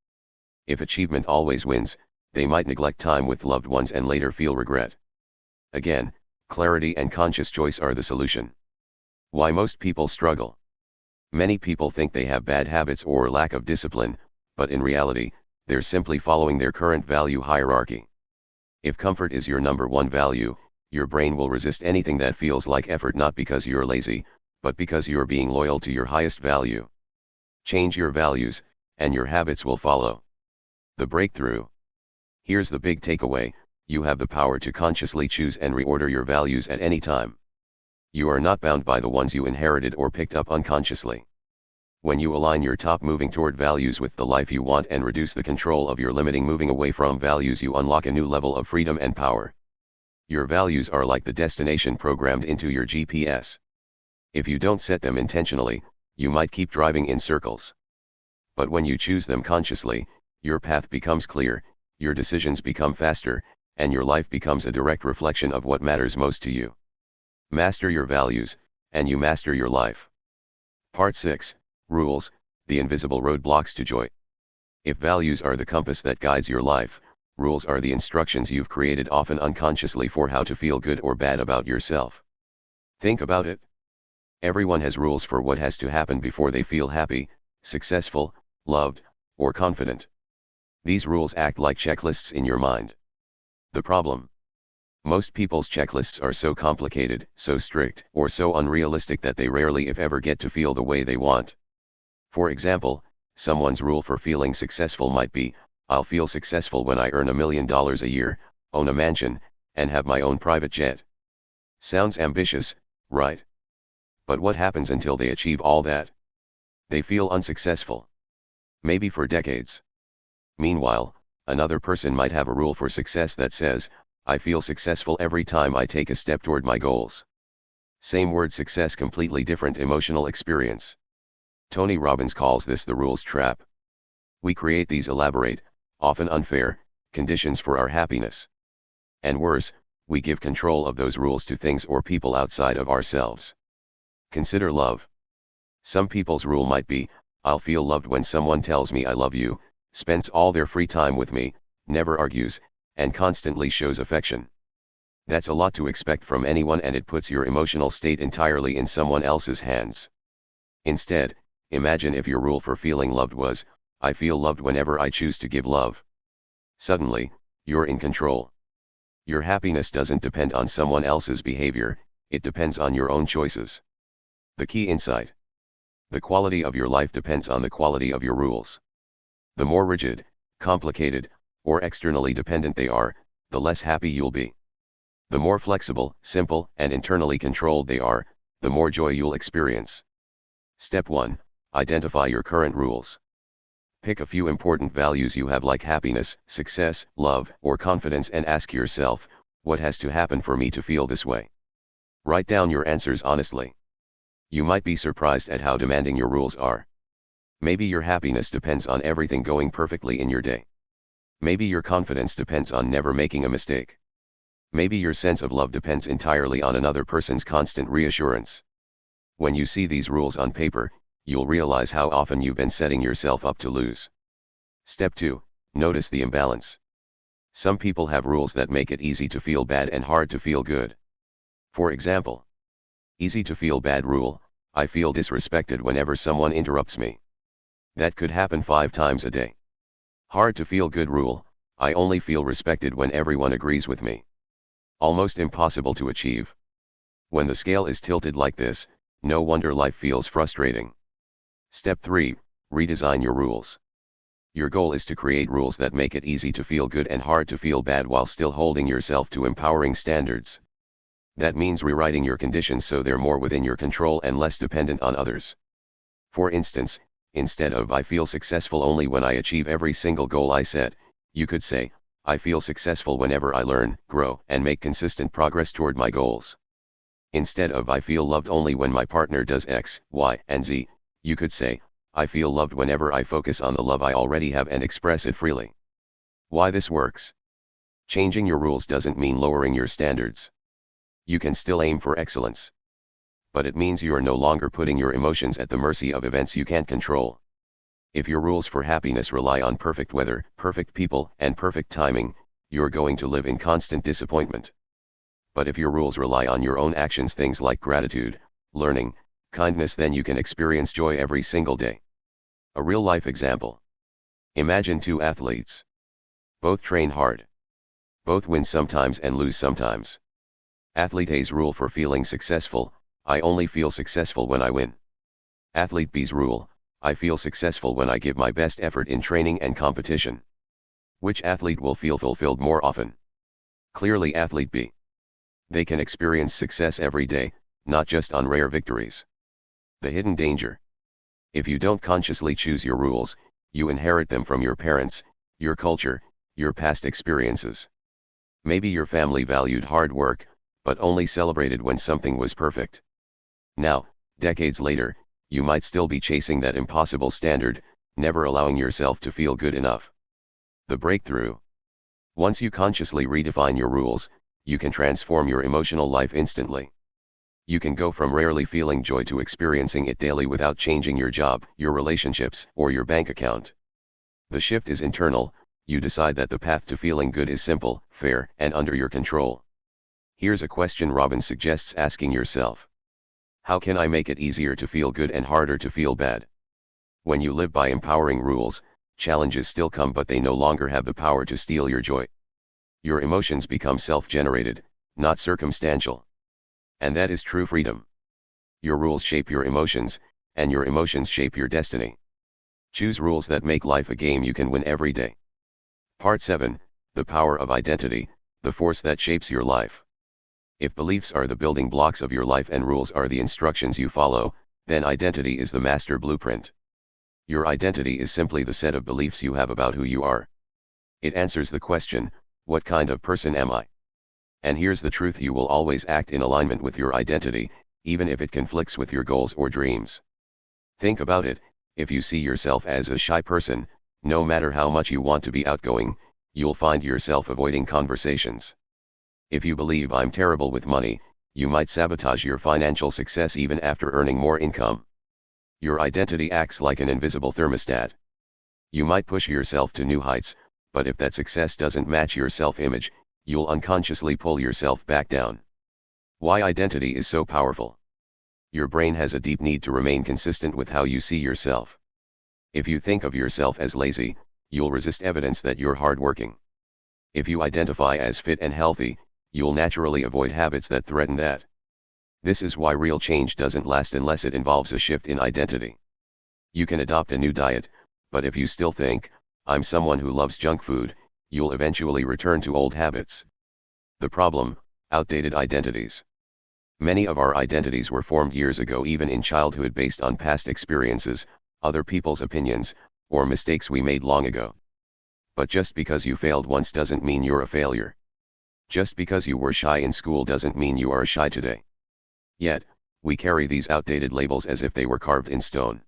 If achievement always wins, they might neglect time with loved ones and later feel regret. Again, clarity and conscious choice are the solution. Why most people struggle? Many people think they have bad habits or lack of discipline, but in reality, they're simply following their current value hierarchy. If comfort is your number one value, your brain will resist anything that feels like effort, not because you're lazy, but because you're being loyal to your highest value. Change your values, and your habits will follow. The breakthrough. Here's the big takeaway: you have the power to consciously choose and reorder your values at any time. You are not bound by the ones you inherited or picked up unconsciously. When you align your top moving toward values with the life you want and reduce the control of your limiting moving away from values, you unlock a new level of freedom and power. Your values are like the destination programmed into your GPS. If you don't set them intentionally, you might keep driving in circles. But when you choose them consciously, your path becomes clear, your decisions become faster, and your life becomes a direct reflection of what matters most to you. Master your values, and you master your life. Part 6, Rules, the invisible roadblocks to joy. If values are the compass that guides your life, rules are the instructions you've created, often unconsciously, for how to feel good or bad about yourself. Think about it. Everyone has rules for what has to happen before they feel happy, successful, loved, or confident. These rules act like checklists in your mind. The problem? Most people's checklists are so complicated, so strict, or so unrealistic that they rarely, if ever, get to feel the way they want. For example, someone's rule for feeling successful might be, I'll feel successful when I earn $1 million a year, own a mansion, and have my own private jet. Sounds ambitious, right? But what happens until they achieve all that? They feel unsuccessful. Maybe for decades. Meanwhile, another person might have a rule for success that says, I feel successful every time I take a step toward my goals. Same word success, completely different emotional experience. Tony Robbins calls this the rules trap. We create these elaborate, often unfair, conditions for our happiness. And worse, we give control of those rules to things or people outside of ourselves. Consider love. Some people's rule might be, I'll feel loved when someone tells me I love you, spends all their free time with me, never argues, and constantly shows affection. That's a lot to expect from anyone, and it puts your emotional state entirely in someone else's hands. Instead, imagine if your rule for feeling loved was, I feel loved whenever I choose to give love. Suddenly, you're in control. Your happiness doesn't depend on someone else's behavior, it depends on your own choices. The key insight. The quality of your life depends on the quality of your rules. The more rigid, complicated, or externally dependent they are, the less happy you'll be. The more flexible, simple, and internally controlled they are, the more joy you'll experience. Step 1. Identify your current rules. Pick a few important values you have, like happiness, success, love, or confidence, and ask yourself, what has to happen for me to feel this way? Write down your answers honestly. You might be surprised at how demanding your rules are. Maybe your happiness depends on everything going perfectly in your day. Maybe your confidence depends on never making a mistake. Maybe your sense of love depends entirely on another person's constant reassurance. When you see these rules on paper, you'll realize how often you've been setting yourself up to lose. Step 2. Notice the imbalance. Some people have rules that make it easy to feel bad and hard to feel good. For example, easy to feel bad rule, I feel disrespected whenever someone interrupts me. That could happen 5 times a day. Hard to feel good rule, I only feel respected when everyone agrees with me. Almost impossible to achieve. When the scale is tilted like this, no wonder life feels frustrating. Step 3, redesign your rules. Your goal is to create rules that make it easy to feel good and hard to feel bad while still holding yourself to empowering standards. That means rewriting your conditions so they're more within your control and less dependent on others. For instance, instead of "I feel successful only when I achieve every single goal I set," you could say, "I feel successful whenever I learn, grow, and make consistent progress toward my goals." Instead of "I feel loved only when my partner does X, Y, and Z," you could say, "I feel loved whenever I focus on the love I already have and express it freely." Why this works? Changing your rules doesn't mean lowering your standards. You can still aim for excellence. But it means you are no longer putting your emotions at the mercy of events you can't control. If your rules for happiness rely on perfect weather, perfect people, and perfect timing, you're going to live in constant disappointment. But if your rules rely on your own actions, things like gratitude, learning, kindness, then you can experience joy every single day. A real-life example. Imagine 2 athletes. Both train hard. Both win sometimes and lose sometimes. Athlete A's rule for feeling successful: I only feel successful when I win. Athlete B's rule: I feel successful when I give my best effort in training and competition. Which athlete will feel fulfilled more often? Clearly Athlete B. They can experience success every day, not just on rare victories. The hidden danger. If you don't consciously choose your rules, you inherit them from your parents, your culture, your past experiences. Maybe your family valued hard work, but only celebrated when something was perfect. Now, decades later, you might still be chasing that impossible standard, never allowing yourself to feel good enough. The breakthrough. Once you consciously redefine your rules, you can transform your emotional life instantly. You can go from rarely feeling joy to experiencing it daily without changing your job, your relationships, or your bank account. The shift is internal. You decide that the path to feeling good is simple, fair, and under your control. Here's a question Robin suggests asking yourself. How can I make it easier to feel good and harder to feel bad? When you live by empowering rules, challenges still come, but they no longer have the power to steal your joy. Your emotions become self-generated, not circumstantial. And that is true freedom. Your rules shape your emotions, and your emotions shape your destiny. Choose rules that make life a game you can win every day. Part 7, The Power of Identity, the Force that Shapes Your Life. If beliefs are the building blocks of your life and rules are the instructions you follow, then identity is the master blueprint. Your identity is simply the set of beliefs you have about who you are. It answers the question, what kind of person am I? And here's the truth: you will always act in alignment with your identity, even if it conflicts with your goals or dreams. Think about it: if you see yourself as a shy person, no matter how much you want to be outgoing, you'll find yourself avoiding conversations. If you believe I'm terrible with money, you might sabotage your financial success even after earning more income. Your identity acts like an invisible thermostat. You might push yourself to new heights, but if that success doesn't match your self-image, you'll unconsciously pull yourself back down. Why identity is so powerful? Your brain has a deep need to remain consistent with how you see yourself. If you think of yourself as lazy, you'll resist evidence that you're hardworking. If you identify as fit and healthy, you'll naturally avoid habits that threaten that. This is why real change doesn't last unless it involves a shift in identity. You can adopt a new diet, but if you still think, I'm someone who loves junk food, you'll eventually return to old habits. The problem: outdated identities. Many of our identities were formed years ago, even in childhood, based on past experiences, other people's opinions, or mistakes we made long ago. But just because you failed once doesn't mean you're a failure. Just because you were shy in school doesn't mean you are shy today. Yet, we carry these outdated labels as if they were carved in stone.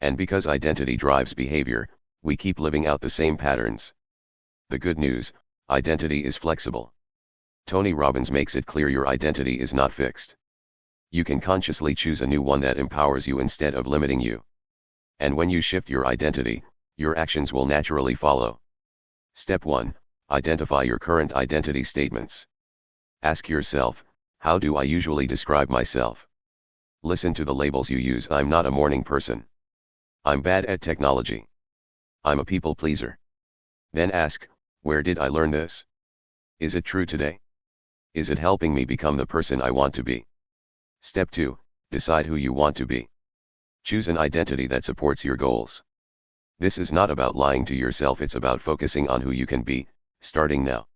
And because identity drives behavior, we keep living out the same patterns. The good news: identity is flexible. Tony Robbins makes it clear your identity is not fixed. You can consciously choose a new one that empowers you instead of limiting you. And when you shift your identity, your actions will naturally follow. Step 1. Identify your current identity statements. Ask yourself, how do I usually describe myself? Listen to the labels you use. I'm not a morning person. I'm bad at technology. I'm a people pleaser. Then ask, where did I learn this? Is it true today? Is it helping me become the person I want to be? Step 2, decide who you want to be. Choose an identity that supports your goals. This is not about lying to yourself, it's about focusing on who you can be, starting now.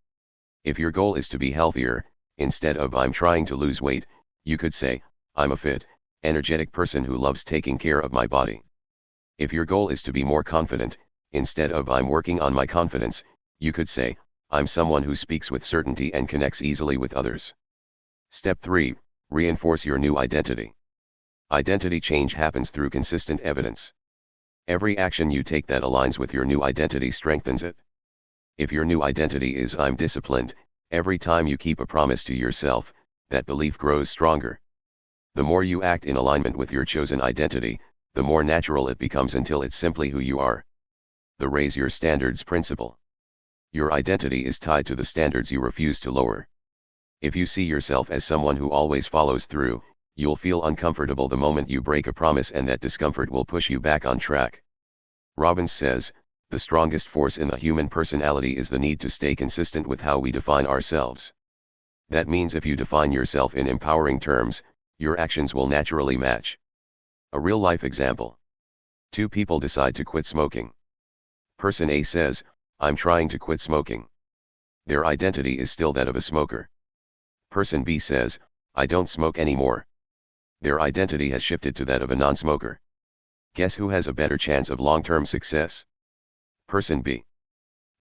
If your goal is to be healthier, instead of I'm trying to lose weight, you could say, I'm a fit, energetic person who loves taking care of my body. If your goal is to be more confident, instead of I'm working on my confidence, you could say, I'm someone who speaks with certainty and connects easily with others. Step 3, reinforce your new identity. Identity change happens through consistent evidence. Every action you take that aligns with your new identity strengthens it. If your new identity is I'm disciplined, every time you keep a promise to yourself, that belief grows stronger. The more you act in alignment with your chosen identity, the more natural it becomes until it's simply who you are. The raise your standards principle. Your identity is tied to the standards you refuse to lower. If you see yourself as someone who always follows through, you'll feel uncomfortable the moment you break a promise, and that discomfort will push you back on track. Robbins says, the strongest force in the human personality is the need to stay consistent with how we define ourselves. That means if you define yourself in empowering terms, your actions will naturally match. A real-life example. 2 people decide to quit smoking. Person A says, I'm trying to quit smoking. Their identity is still that of a smoker. Person B says, I don't smoke anymore. Their identity has shifted to that of a non-smoker. Guess who has a better chance of long-term success? Person B.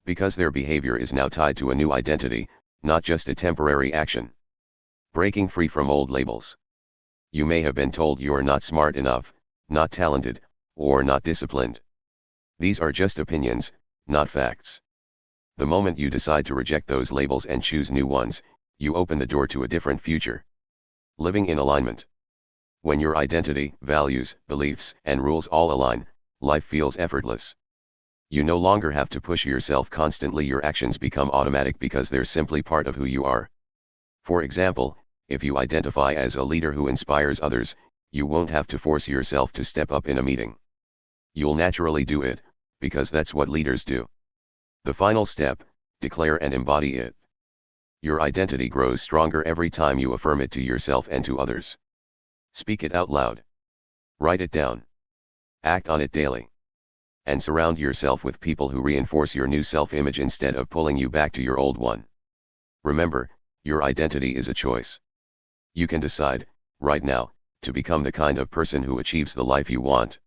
Because their behavior is now tied to a new identity, not just a temporary action. Breaking free from old labels. You may have been told you're not smart enough, not talented, or not disciplined. These are just opinions, not facts. The moment you decide to reject those labels and choose new ones, you open the door to a different future. Living in alignment. When your identity, values, beliefs, and rules all align, life feels effortless. You no longer have to push yourself constantly, your actions become automatic because they're simply part of who you are. For example, if you identify as a leader who inspires others, you won't have to force yourself to step up in a meeting. You'll naturally do it, because that's what leaders do. The final step, declare and embody it. Your identity grows stronger every time you affirm it to yourself and to others. Speak it out loud. Write it down. Act on it daily. And surround yourself with people who reinforce your new self-image instead of pulling you back to your old one. Remember, your identity is a choice. You can decide, right now, to become the kind of person who achieves the life you want.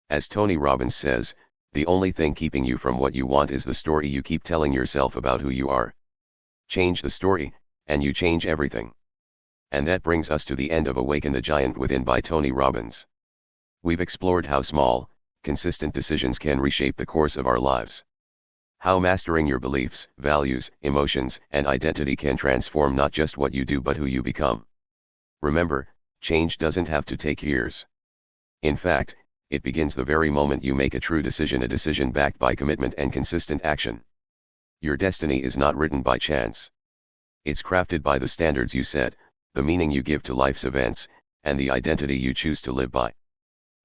As Tony Robbins says, the only thing keeping you from what you want is the story you keep telling yourself about who you are. Change the story, and you change everything. And that brings us to the end of Awaken the Giant Within by Tony Robbins. We've explored how small, consistent decisions can reshape the course of our lives. How mastering your beliefs, values, emotions, and identity can transform not just what you do but who you become. Remember, change doesn't have to take years. In fact, it begins the very moment you make a true decision, a decision backed by commitment and consistent action. Your destiny is not written by chance. It's crafted by the standards you set, the meaning you give to life's events, and the identity you choose to live by.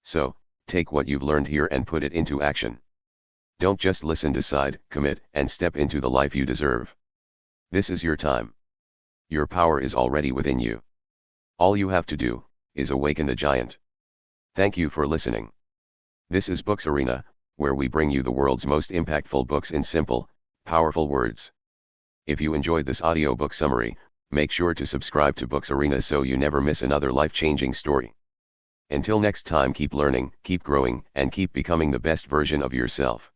So, take what you've learned here and put it into action. Don't just listen, decide, commit, and step into the life you deserve. This is your time. Your power is already within you. All you have to do is awaken the giant. Thank you for listening. This is Books Arena, where we bring you the world's most impactful books in simple, powerful words. If you enjoyed this audiobook summary, make sure to subscribe to Books Arena so you never miss another life-changing story. Until next time, keep learning, keep growing, and keep becoming the best version of yourself.